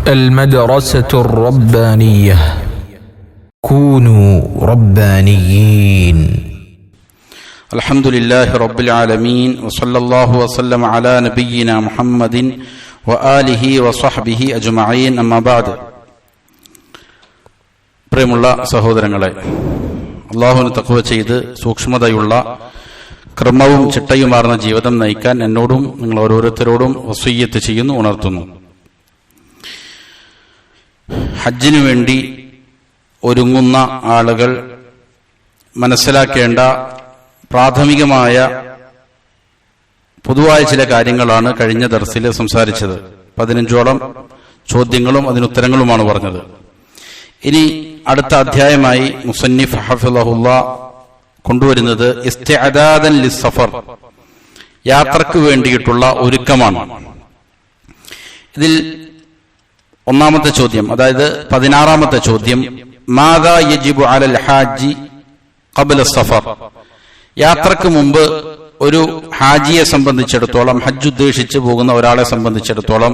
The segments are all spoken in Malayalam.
المدرسة الربانية كونوا ربانيين. الحمد لله رب العالمين وصلى الله وسلم على نبينا محمد وآله وصحبه أجمعين أما بعد. പ്രിയമുള്ള സഹോദരങ്ങളെ, അല്ലാഹുവിനെ തഖ്വ ചെയ്ത് സൂക്ഷ്മതയുള്ള ക്രമവും ചിട്ടയുമാർന്ന ജീവിതം നയിക്കാൻ എന്നോടും നിങ്ങൾ ഓരോരുത്തരോടും വസിയ്യത്ത് ചെയ്യുന്നു, ഉണർത്തുന്നു. ഹജ്ജിനു വേണ്ടി ഒരുങ്ങുന്ന ആളുകൾ മനസ്സിലാക്കേണ്ട പ്രാഥമികമായ പൊതുവായ ചില കാര്യങ്ങളാണ് കഴിഞ്ഞ ദർസിൽ സംസാരിച്ചത്. 15ഓളം ചോദ്യങ്ങളും അതിനുത്തരങ്ങളുമാണ് പറഞ്ഞത്. ഇനി അടുത്ത അധ്യായമായി മുസന്നിഫ് ഹഫിളഹുല്ലാ കൊണ്ടുവരുന്നത് ഇസ്തിഅദാദൻ ലിസ്സഫർ, യാത്രക്ക് വേണ്ടിയിട്ടുള്ള ഒരുക്കമാണ്. ഇതിൽ ഒന്നാമത്തെ ചോദ്യം, അതായത് 16ാമത്തെ ചോദ്യം, മാദാ യജിബു അലൽ ഹാജി ഖബ്ല സഫർ, യാത്രക്ക് മുമ്പ് ഒരു ഹാജിയെ സംബന്ധിച്ചിടത്തോളം, ഹജ്ജ് ഉദ്ദേശിച്ച് പോകുന്ന ഒരാളെ സംബന്ധിച്ചിടത്തോളം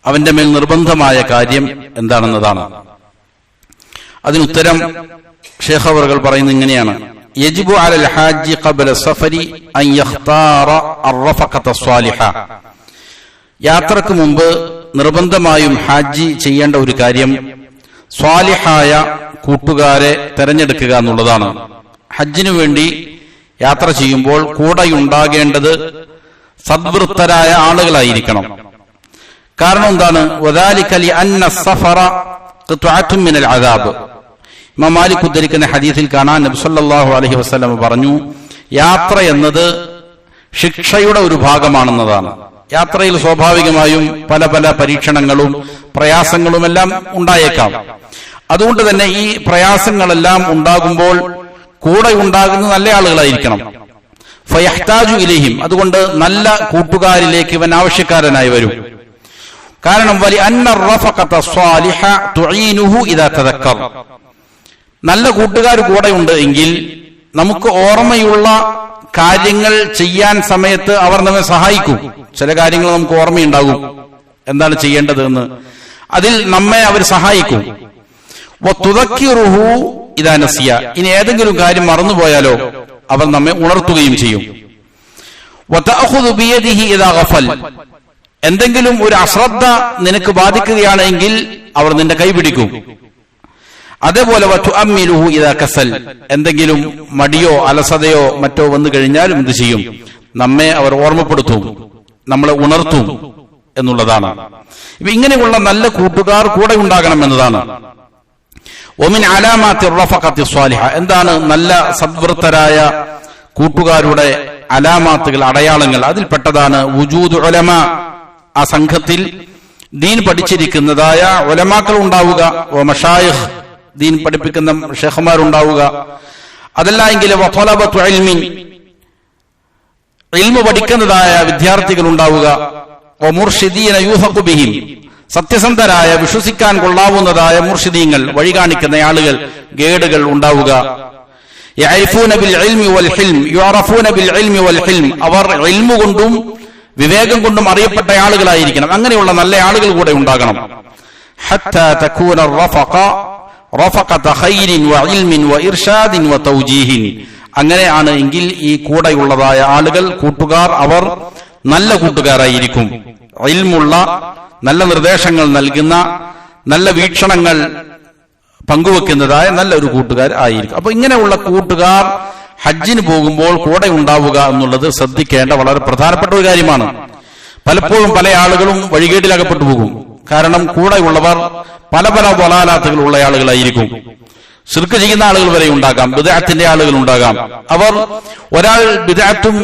അവന്റെ മേൽ നിർബന്ധമായ കാര്യം എന്താണെന്നതാണ്. അതിനുത്തരം ഷേഖ് അവറുകൾ പറയുന്നത് ഇങ്ങനെയാണ്: യജിബു അലൽ ഹാജി ഖബ്ല സഫരി അൻ യഖ്താറ അർറഫഖത സ്വാലിഹ, യാത്രക്ക് മുമ്പ് നിർബന്ധമായും ഹാജി ചെയ്യേണ്ട ഒരു കാര്യം സ്വാലിഹായ കൂട്ടുകാരെ തെരഞ്ഞെടുക്കുക എന്നുള്ളതാണ്. ഹജ്ജിനു വേണ്ടി യാത്ര ചെയ്യുമ്പോൾ കൂടെയുണ്ടാകേണ്ടത് സദ്വൃത്തരായ ആളുകളായിരിക്കണം. കാരണം എന്താണ്? വദാലിക ലിഅന്ന സഫറ ഖിത്അത്തുൻ മിനൽ അദാബ്. ഇമാം മാലിക് ഉദ്ധരിക്കുന്ന ഹദീസിൽ കാണാൻ നബി സല്ലല്ലാഹു അലൈഹി വസല്ലം പറഞ്ഞു, യാത്ര എന്നത് ശിക്ഷയുടെ ഒരു ഭാഗമാണെന്നതാണ്. യാത്രയിൽ സ്വാഭാവികമായും പല പല പരീക്ഷണങ്ങളും പ്രയാസങ്ങളുമെല്ലാം ഉണ്ടായേക്കാം. അതുകൊണ്ട് തന്നെ ഈ പ്രയാസങ്ങളെല്ലാം ഉണ്ടാകുമ്പോൾ കൂടെ ഉണ്ടാകുന്ന നല്ല ആളുകളായിരിക്കണം. ഫയഹ്താജു ഇലൈഹിം, അതുകൊണ്ട് നല്ല കൂട്ടുകാരിലേക്ക് ഇവൻ ആവശ്യക്കാരനായി വരും. കാരണം വലി അന്ന റഫഖത സ്വാലിഹ തുഈനുഹു ഇദാ തദക്കർ, നല്ല കൂട്ടുകാർ കൂടെ ഉണ്ട് എങ്കിൽ നമുക്ക് ഓർമ്മയുള്ള കാര്യങ്ങൾ ചെയ്യാൻ സമയത്ത് അവർ നമ്മെ സഹായിക്കും. ചില കാര്യങ്ങൾ നമുക്ക് ഓർമ്മയുണ്ടാകും, എന്താണ് ചെയ്യേണ്ടത് എന്ന്, അതിൽ നമ്മെ അവർ സഹായിക്കും. വതുദക്കിറുഹു ഇദാ നസിയ, ഇനി ഏതെങ്കിലും കാര്യം മറന്നുപോയാലോ അവർ നമ്മെ ഉണർത്തുകയും ചെയ്യും. വതഅഖുദു ബിയദിഹി ഇദാ ഗഫൽ, എന്തെങ്കിലും ഒരു അശ്രദ്ധ നിനക്ക് ബാധിക്കുകയാണെങ്കിൽ അവർ നിന്റെ കൈ പിടിക്കും. അതേപോലെ വതുഅമ്മിലുഹു ഇദാ കസൽ, എന്തെങ്കിലും മടിയോ അലസതയോ മറ്റോ വന്നു കഴിഞ്ഞാലും എന്ത് ചെയ്യും? നമ്മെ അവർ ഓർമ്മപ്പെടുത്തും, നമ്മളെ ഉണർത്തും എന്നുള്ളതാണ്. ഇപ്പൊ ഇങ്ങനെയുള്ള നല്ല കൂട്ടുകാർ കൂടെ ഉണ്ടാകണം എന്നതാണ്. ഒമിൻ അലാമാത്തി റഫഖത്തി സ്വാലിഹ, എന്താണ് നല്ല സദ്വൃത്തരായ കൂട്ടുകാരുടെ അലാമാത്തുകൾ, അടയാളങ്ങൾ? അതിൽപ്പെട്ടതാണ് വുജൂദ് ഉലമ, ആ സംഘത്തിൽ ദീൻ പഠിച്ചിരിക്കുന്നതായ ഉലമാക്കൾ ഉണ്ടാവുക, മശായിഖ്, ദീൻ പഠിപ്പിക്കുന്ന ഷേഖുമാരുണ്ടാവുക. അതല്ല എങ്കിൽ വതലബത്തു ഇൽമിൻ, ഇൽമു പഠിക്കുന്നതായ വിദ്യാർത്ഥികൾ ഉണ്ടാവുക. വമുർഷിദീന യൂഫഖു ബിഹിം, സത്യസന്ധരായ വിശ്വസിക്കാൻ കൊള്ളാവുന്നതായ മുർഷിദീങ്ങൾ, വഴി കാണിക്കുന്ന ആളുകൾ, ഗൈഡുകൾ ഉണ്ടാവുക. യഅരിഫൂന ബിൽ ഇൽമി വൽ ഹിൽം, യുഅറഫൂന ബിൽ ഇൽമി വൽ ഹിൽം, അവർ ഇൽമു കൊണ്ടും വിവേകം കൊണ്ടും അറിയപ്പെട്ട ആളുകളായിരിക്കണം. അങ്ങനെയുള്ള നല്ല ആളുകൾ കൂടെ ഉണ്ടാകണം. ഹത്താ തകൂന റഫഖ റഫഖത ഖൈരിൻ വഇൽമിൻ വഇർഷാദിൻ വതൗജീഹിൻ, അങ്ങനെയാണ് എങ്കിൽ ഈ കൂടെയുള്ളതായ ആളുകൾ, കൂട്ടുകാർ, അവർ നല്ല കൂട്ടുകാരായിരിക്കും. ഇൽമുള്ള, നല്ല നിർദ്ദേശങ്ങൾ നൽകുന്ന, നല്ല വീക്ഷണങ്ങൾ പങ്കുവെക്കുന്നതായ നല്ലൊരു കൂട്ടുകാർ ആയിരിക്കും. അപ്പൊ ഇങ്ങനെയുള്ള കൂട്ടുകാർ ഹജ്ജിന് പോകുമ്പോൾ കൂടെ ഉണ്ടാവുക എന്നുള്ളത് ശ്രദ്ധിക്കേണ്ട വളരെ പ്രധാനപ്പെട്ട ഒരു കാര്യമാണ്. പലപ്പോഴും പല ആളുകളും വഴികേട്ടിലകപ്പെട്ടു പോകും. കാരണം കൂടെയുള്ളവർ പല പല വലാലാത്തുകൾ ഉള്ള ആളുകളായിരിക്കും. ശിർക്ക് ചെയ്യുന്ന ആളുകൾ വരെ ഉണ്ടാകാം, ബിദ്അത്തിന്റെ ആളുകൾ ഉണ്ടാകാം. അവർ ഒരാൾ ബിദ്അത്തും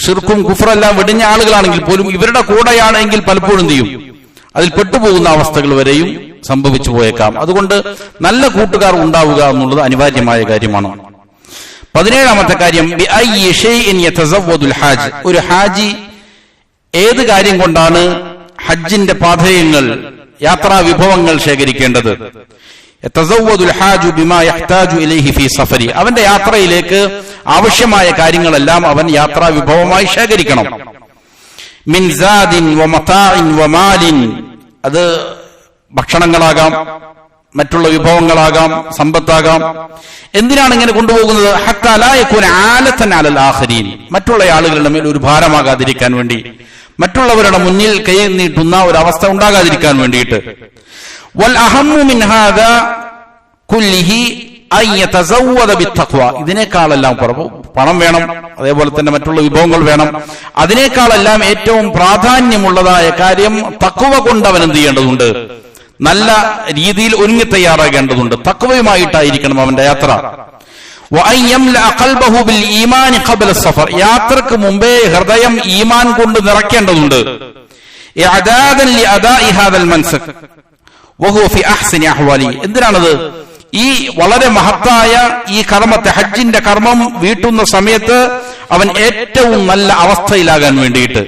ശിർക്കും കുഫ്റെല്ലാം വെടിഞ്ഞ ആളുകളാണെങ്കിൽ പോലും ഇവരുടെ കൂടെയാണെങ്കിൽ പലപ്പോഴും ചെയ്യും, അതിൽ പെട്ടുപോകുന്ന അവസ്ഥകൾ വരെയും സംഭവിച്ചു പോയേക്കാം. അതുകൊണ്ട് നല്ല കൂട്ടുകാർ ഉണ്ടാവുക എന്നുള്ളത് അനിവാര്യമായ കാര്യമാണ്. 17ാമത്തെ കാര്യം, ബിഅയ്യി ഷൈഇൻ യതസവ്വദുൽ ഹാജ്, ഒരു ഹാജി ഏത് കാര്യം കൊണ്ടാണ് ഹജ്ജിന്റെ പാഥേയങ്ങൾ, യാത്രാ വിഭവങ്ങൾ ശേഖരിക്കേണ്ടത്? യതസവ്വദുൽ ഹാജു ബിമാ യഹ്താജു ഇലൈഹി ഫീ സഫരി, അവന്റെ യാത്രയിലേക്ക് ആവശ്യമായ കാര്യങ്ങളെല്ലാം അവൻ യാത്രാ വിഭവമായി ശേഖരിക്കണം. മിൻ സാദിൻ വമതാഇൻ വമാലിൻ, അത് ഭക്ഷണങ്ങളാകാം, മറ്റുള്ള വിഭവങ്ങളാകാം, സമ്പത്താകാം. എന്തിനാണ് ഇങ്ങനെ കൊണ്ടുപോകുന്നത്? ഹത്താ ലാ യകൂന ആലതൻ അലൽ ആഖിരീൻ, മറ്റുള്ള ആളുകളുടെ മേൽ ഒരു ഭാരമാകാതിരിക്കാൻ വേണ്ടി, മറ്റുള്ളവരുടെ മുന്നിൽ കൈ നീട്ടുന്ന ഒരു അവസ്ഥ ഉണ്ടാകാതിരിക്കാൻ വേണ്ടിയിട്ട്. വൽ അഹമ്മു മിൻ ഹാദാ കുല്ലിഹി അൻ യതസവ്വദ ബിത്തഖ്വ, ഇതിനേക്കാളെല്ലാം പണം വേണം, അതേപോലെ തന്നെ മറ്റുള്ള വിഭവങ്ങൾ വേണം. അതിനേക്കാളെല്ലാം ഏറ്റവും പ്രാധാന്യമുള്ളതായ കാര്യം തഖ്വ കൊണ്ട് അവൻ എന്ത് ചെയ്യേണ്ടതുണ്ട്? നല്ല രീതിയിൽ ഒരുങ്ങി തയ്യാറാകേണ്ടതുണ്ട്. തഖ്വയുമായിട്ടായിരിക്കണം അവന്റെ യാത്ര. യാത്രക്ക് മുമ്പേ ഹൃദയം ഈമാൻ കൊണ്ട് നിറയ്ക്കേണ്ടതുണ്ട്. എന്തിനാണത്? ഈ വളരെ മഹത്തായ ഈ കർമ്മത്തെ, ഹജ്ജിന്റെ കർമ്മം വീട്ടുന്ന സമയത്ത് അവൻ ഏറ്റവും നല്ല അവസ്ഥയിലാകാൻ വേണ്ടിയിട്ട്,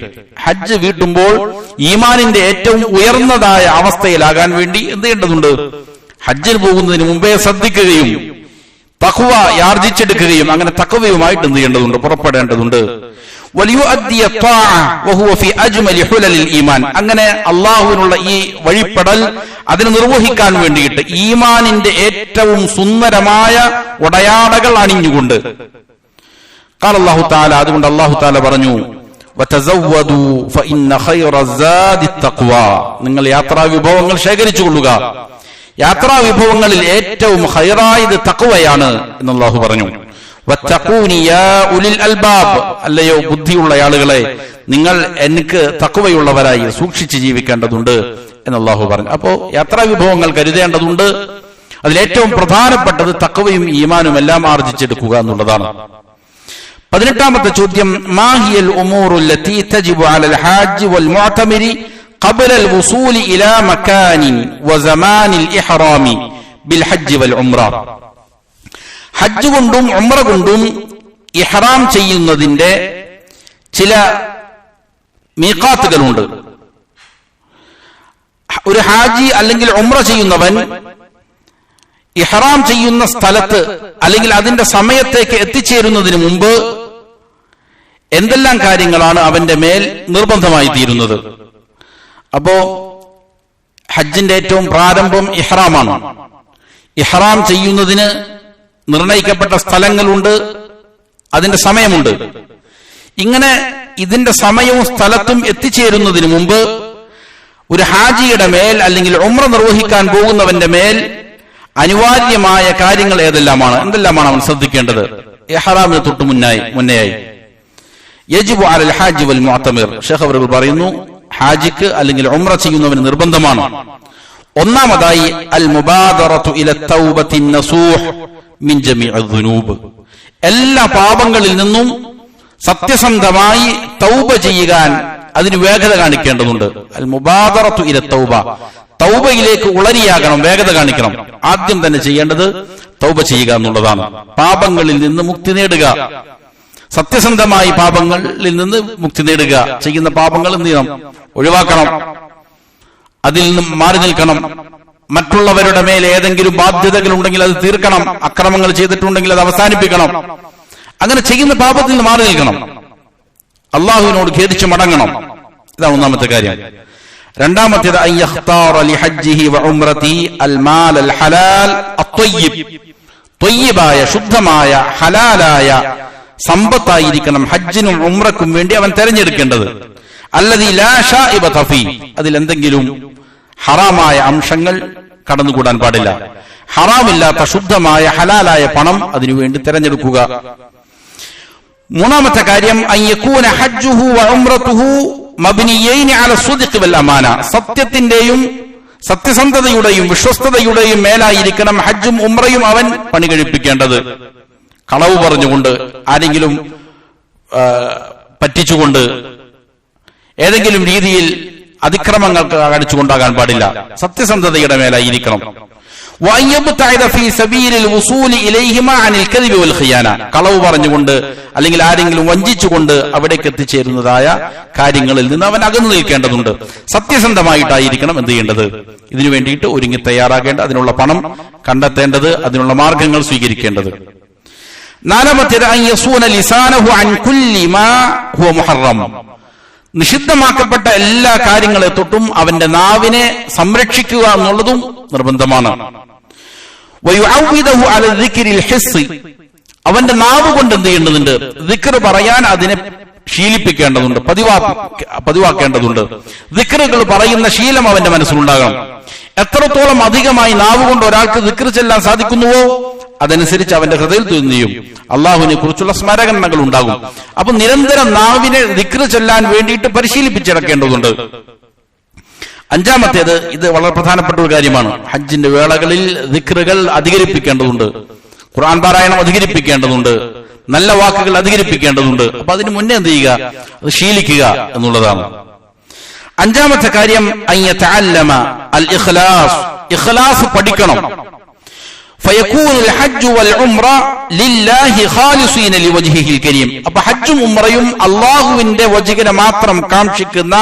ഹജ്ജ് വീട്ടുമ്പോൾ ഈമാനിന്റെ ഏറ്റവും ഉയർന്നതായ അവസ്ഥയിലാകാൻ വേണ്ടി എന്ത് ചെയ്യേണ്ടതുണ്ട്? ഹജ്ജിന് പോകുന്നതിന് മുമ്പേ ശ്രദ്ധിക്കുകയും തഖ്വ യാർജിച്ചെടുക്കുകയും അങ്ങനെ തഖ്വയുമായിട്ട് എന്ത് ചെയ്യേണ്ടതുണ്ട്? പുറപ്പെടേണ്ടതുണ്ട്. അങ്ങനെ അള്ളാഹുവിനുള്ള ഈ വഴിപ്പെടൽ അതിന് നിർവഹിക്കാൻ വേണ്ടിയിട്ട് ഈമാനിന്റെ ഏറ്റവും സുന്ദരമായ ഉടയാടകൾ അണിഞ്ഞുകൊണ്ട് ഖാല അല്ലാഹു തആല, അതുകൊണ്ട് അല്ലാഹു തആല പറഞ്ഞു, വതസവ്വദു ഫഇന്ന ഖൈറ സാദി തഖ്വ, നിങ്ങൾ യാത്രാ വിഭവങ്ങൾ ശേഖരിച്ചു കൊള്ളുക, യാത്രാ വിഭവങ്ങളിൽ ഏറ്റവും ഖൈറായത് തഖ്വയാണ് എന്ന് അല്ലാഹു പറഞ്ഞു. വത്തഖൂനി യാ ഉലിൽ അൽബാബ്, അല്ലയോ ബുദ്ധിയുള്ള ആളുകളെ, നിങ്ങൾ എനിക്ക് തഖ്വയുള്ളവരായി സൂക്ഷിച്ച് ജീവിക്കേണ്ടതുണ്ട് എന്ന് അല്ലാഹു പറഞ്ഞു. അപ്പോ യാത്രാ വിഭവങ്ങൾ കരുതേണ്ടതുണ്ട്. അതിലേറ്റവും പ്രധാനപ്പെട്ടത് തഖ്വയും ഈമാനും എല്ലാം ആർജിച്ചെടുക്കുക എന്നുള്ളതാണ്. 18ാമത്തെ ചോദ്യം, മാഹിയൽ ഉമൂറുൽ ലത്തി തജിബു അലൽ ഹാജ് വൽ മുഅ്തമിരി ഖബ്ല അൽ വുസൂലി ഇലാ മകാനിൻ വസമാനിൽ ഇഹ്റാമി ബിൽ ഹജ്ജ് വൽ ഉംറ. ഹജ്ജ് കൊണ്ടും ഉംറ കൊണ്ടും ഇഹ്റാം ചെയ്യുന്നതിന്റെ ചില മീഖാത്തുകളുണ്ട്. ഒരു ഹാജി അല്ലെങ്കിൽ ഉംറ ചെയ്യുന്നവൻ ഇഹ്റാം ചെയ്യുന്ന സ്ഥലത്ത് അല്ലെങ്കിൽ അതിന്റെ സമയത്തേക്ക് എത്തിച്ചേരുന്നതിന് മുമ്പ് എന്തെല്ലാം കാര്യങ്ങളാണ് അവന്റെ മേൽ നിർബന്ധമായി തീരുന്നത്? അപ്പോ ഹജ്ജിന്റെ ഏറ്റവും പ്രാരംഭം ഇഹ്റാമാണ്. ഇഹ്റാം ചെയ്യുന്നതിന് നിർണയിക്കപ്പെട്ട സ്ഥലങ്ങളുണ്ട്, അതിന്റെ സമയമുണ്ട്. ഇങ്ങനെ ഇതിന്റെ സമയവും സ്ഥലത്തും എത്തിച്ചേരുന്നതിന് മുമ്പ് ഒരു ഹാജിയുടെ മേൽ അല്ലെങ്കിൽ ഉംറ നിർവഹിക്കാൻ പോകുന്നവന്റെ മേൽ അനിവാര്യമായ കാര്യങ്ങൾ ഏതെല്ലാമാണ്, എന്തെല്ലാമാണ് അവൻ ശ്രദ്ധിക്കേണ്ടത്? ഇഹ്റാമിന് തൊട്ട് മുന്നേയായി യജിബു അലൽ ഹാജി വൽ മുഅ്തമിർ, ശൈഖ് അവറുകൾ പറയുന്നു, ഹാജിക്ക് അല്ലെങ്കിൽ ഉംറ ചെയ്യുന്നവന് നിർബന്ധമാണ്. ഒന്നാമതായി അൽ മുബാദറതു ഇല തൗബത്തി നസൂഹ് മിൻ ജമീഇ ദുനൂബ്, എല്ലാ പാപങ്ങളിൽ നിന്നും സത്യസന്ധമായി തൗബ ചെയ്യാൻ അതിന് വേഗത കാണിക്കേണ്ടതുണ്ട്. അൽ മുബാദറതു ഇല തൗബ, തൗബയിലേക്ക് ഉളരിയാകണം, വേഗത കാണിക്കണം. ആദ്യം തന്നെ ചെയ്യേണ്ടത് തൗബ ചെയ്യുക എന്നുള്ളതാണ്. പാപങ്ങളിൽ നിന്ന് മുക്തി നേടുക, സത്യസന്ധമായി പാപങ്ങളിൽ നിന്ന് മുക്തി നേടുക. ചെയ്യുന്ന പാപങ്ങൾ എന്ത് ചെയ്യണം? ഒഴിവാക്കണം, അതിൽ നിന്നും മാറി നിൽക്കണം. മറ്റുള്ളവരുടെ മേൽ ഏതെങ്കിലും ബാധ്യതകൾ ഉണ്ടെങ്കിൽ അത് തീർക്കണം, അക്രമങ്ങൾ ചെയ്തിട്ടുണ്ടെങ്കിൽ അത് അവസാനിപ്പിക്കണം. അങ്ങനെ ചെയ്യുന്ന പാപത്തിൽ നിന്ന് മാറി നിൽക്കണം, അള്ളാഹുവിനോട് ഖേദിച്ച് മടങ്ങണം. ഇതാണ് ഒന്നാമത്തെ കാര്യം. രണ്ടാമത്തേത് അൻ യഖ്താറ ലിഹജ്ജിഹി വഉംറതിഹി അൽ മാൽ അൽ ഹലാൽ അത്വയ്യിബ്, ത്വയ്യിബായ ശുദ്ധമായ ഹലാലായ സമ്പത്തായിരിക്കണം ഹജ്ജിനും ഉംറക്കും വേണ്ടി അവൻ തെരഞ്ഞെടുക്കേണ്ടത്. അല്ലദീ ലാ ശാഇബത ഫീ, അതിൽ എന്തെങ്കിലും ഹറാമായ അംശങ്ങൾ കടന്നുകൂടാൻ പാടില്ല. ഹറാമില്ലാത്ത ശുദ്ധമായ ഹലാലായ പണം അതിനുവേണ്ടി തെരഞ്ഞെടുക്കുക. മൂന്നാമത്തെ കാര്യം അൻ യകൂന ഹജ്ജുഹു വഉംറതുഹു മബ്നിയൈനി അല സ്ദിഖ് വൽ അമാന, സത്യത്തിന്റെയും സത്യസന്ധതയുടെയും വിശ്വസ്തതയുടെയും മേലായിരിക്കണം ഹജ്ജും ഉംറയും അവൻ പണി കഴിപ്പിക്കേണ്ടത്. കളവ് പറഞ്ഞുകൊണ്ട്, ആരെങ്കിലും പറ്റിച്ചുകൊണ്ട്, ഏതെങ്കിലും രീതിയിൽ അതിക്രമങ്ങൾക്ക് കാണിച്ചുകൊണ്ടാകാൻ പാടില്ല. സത്യസന്ധതയുടെ മേലായിരിക്കണം. കളവ് പറഞ്ഞുകൊണ്ട് അല്ലെങ്കിൽ ആരെങ്കിലും വഞ്ചിച്ചുകൊണ്ട് അവിടേക്ക് എത്തിച്ചേരുന്നതായ കാര്യങ്ങളിൽ നിന്ന് അവൻ അകന്നു നിൽക്കേണ്ടതുണ്ട്. സത്യസന്ധമായിട്ടായിരിക്കണം എന്ത് ചെയ്യേണ്ടത്? ഇതിനു വേണ്ടിയിട്ട് ഒരുങ്ങി തയ്യാറാകേണ്ട, അതിനുള്ള പണം കണ്ടെത്തേണ്ടത്, അതിനുള്ള മാർഗങ്ങൾ സ്വീകരിക്കേണ്ടത്. നാലാമത്തേത് അൻ യസൂന ലിസാനഹു അൻ കുല്ലി മാ ഹുവ മുഹറം, നിഷിദ്ധമാക്കപ്പെട്ട എല്ലാ കാര്യങ്ങളെ തൊട്ടും അവന്റെ നാവിനെ സംരക്ഷിക്കുക എന്നുള്ളതും നിർബന്ധമാണ്. അവന്റെ നാവ് കൊണ്ട് എന്ത് ചെയ്യേണ്ടതുണ്ട്? ദിക്ർ പറയാൻ അതിനെ ശീലിപ്പിക്കേണ്ടതുണ്ട്, പതിവാക്കേണ്ടതുണ്ട്. ദിക്റുകൾ പറയുന്ന ശീലം അവന്റെ മനസ്സിലുണ്ടാകണം. എത്രത്തോളം അധികമായി നാവ് കൊണ്ട് ഒരാൾക്ക് ദിക്ർ ചെല്ലാൻ സാധിക്കുന്നുവോ അതനുസരിച്ച് അവന്റെ ഹൃദയത്തിൽ നിന്നും അള്ളാഹുവിനെ കുറിച്ചുള്ള സ്മരണകൾ ഉണ്ടാകും. അപ്പൊ നിരന്തരം നാവിനെ ദിക്ർ ചെല്ലാൻ വേണ്ടിയിട്ട് പരിശീലിപ്പിച്ചിറക്കേണ്ടതുണ്ട്. അഞ്ചാമത്തേത്, ഇത് വളരെ പ്രധാനപ്പെട്ട ഒരു കാര്യമാണ്. ഹജ്ജിന്റെ വേളകളിൽ ദിക്റുകൾ അധികരിപ്പിക്കേണ്ടതുണ്ട്, ഖുർആൻ പാരായണം അധികരിപ്പിക്കേണ്ടതുണ്ട്, നല്ല വാക്കുകൾ അധികരിപ്പിക്കേണ്ടതുണ്ട്. അപ്പൊ അതിന് മുന്നേ എന്ത് ചെയ്യുക? അത് ശീലിക്കുക എന്നുള്ളതാണ്. അഞ്ചാമത്തെ കാര്യം അൽ ഇഖ്ലാസ്, ഇഖ്ലാസ് പഠിക്കണം. ഫയകൂനുൽ ഹജ്ജു വൽ ഉംറ ലില്ലാഹി ഖാലിസീന ലിവജ്ഹിഹിൽ കരീം. അപ്പൊ ഹജ്ജും ഉംറയും അല്ലാഹുവിന്റെ വജ്ഹിനെ മാത്രം കാംക്ഷിക്കുന്ന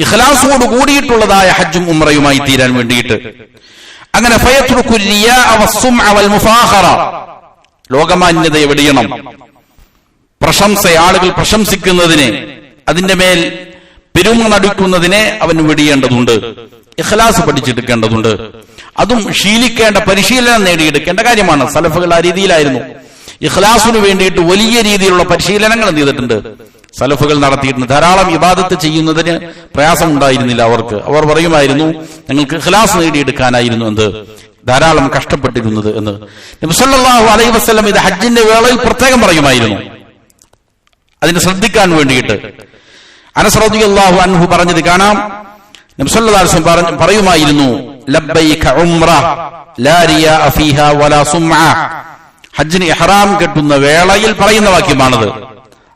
ഇഖ്ലാസോട് കൂടിയിട്ടുള്ളതായ ഹജ്ജും ഉംറയുമായി തീരാൻ വേണ്ടിയിട്ട്. അങ്ങനെ ഫയത്റുകുൽ റിയാഅ വസ്സുംഅ വൽ മുഫാഖറ, ലോകമാന്യതയെ വെടിയണം. പ്രശംസ, ആളുകൾ പ്രശംസിക്കുന്നതിനെ, അതിന്റെ മേൽ പെരുമ നടിക്കുന്നതിനെ അവൻ വെടിയേണ്ടതുണ്ട്. ഇഖ്ലാസ് പഠിച്ചെടുക്കേണ്ടതുണ്ട്. അതും ശീലിക്കേണ്ട, പരിശീലനം നേടിയെടുക്കേണ്ട കാര്യമാണ്. സലഫുകൾ ആ രീതിയിലായിരുന്നു. ഇഖ്ലാസിനു വേണ്ടിയിട്ട് വലിയ രീതിയിലുള്ള പരിശീലനങ്ങൾ എന്ത് ചെയ്തിട്ടുണ്ട്? സലഫുകൾ നടത്തിയിട്ടുണ്ട്. ധാരാളം ഇബാദത്ത് ചെയ്യുന്നതിന് പ്രയാസം ഉണ്ടായിരുന്നില്ല അവർക്ക്. അവർ പറയുമായിരുന്നു, ഞങ്ങൾക്ക് ഇഖ്ലാസ് നേടിയെടുക്കാനായിരുന്നു എന്ത് ധാരാളം കഷ്ടപ്പെട്ടിരുന്നത് എന്ന്. നബി സല്ലല്ലാഹു അലൈഹി വസല്ലം ഇത് ഹജ്ജിന്റെ വേളയിൽ പ്രത്യേകം പറയുമായിരുന്നു, അതിനെ ശ്രദ്ധിക്കാൻ വേണ്ടിയിട്ട്. അനസ് റളിയല്ലാഹു അൻഹു പറഞ്ഞത് കാണാം. നബി സല്ലല്ലാഹു അലൈഹി വസല്ലം പറയുമായിരുന്നു, ലബ്ബൈക ഉംറ ലാ റിയാഅ ഫീഹാ വലാ സുംഅ. ഹജ്ജിന് ഇഹ്റാം കെട്ടുന്ന വേളയിൽ പറയുന്ന വാക്യമാണത്.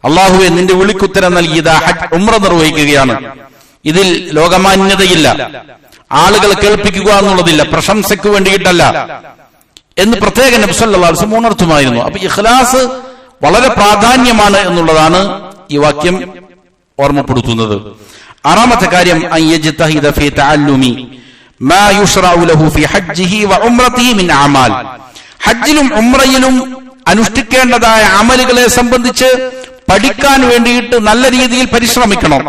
അല്ലാഹുവേ, നിന്റെ വിളിക്കുത്തരം നൽകിയത് ഹജ്ജ് ഉംറ നിർവഹിക്കുകയാണ്. ഇതിൽ ലോകമാന്യതയില്ല, ആളുകൾ കേൾപ്പിക്കുക എന്നുള്ളതില്ല, പ്രശംസയ്ക്ക് വേണ്ടിയിട്ടല്ല എന്ന് പ്രത്യേകം നബി സല്ലല്ലാഹു അലൈഹി വസല്ലം ഉണർത്തുമായിരുന്നു. അപ്പൊ ഇഖ്ലാസ് വളരെ പ്രാധാന്യമാണ് എന്നുള്ളതാണ് ഈ വാക്യം ഓർമ്മപ്പെടുത്തുന്നത്. ആറാമത്തെ കാര്യം അൻ യജ്തഹിദ ഫീ തഅല്ലുമി മാ യുശ്റഉ ലഹു ഫീ ഹജ്ജിഹി വ ഉംറതിഹി മിൻ അമാൽ. ഹജ്ജിലും ഉംറയിലും അനുഷ്ഠിക്കേണ്ടതായ അമലുകളെ സംബന്ധിച്ച് പഠിക്കാൻ വേണ്ടിയിട്ട് നല്ല രീതിയിൽ പരിശ്രമിക്കണം.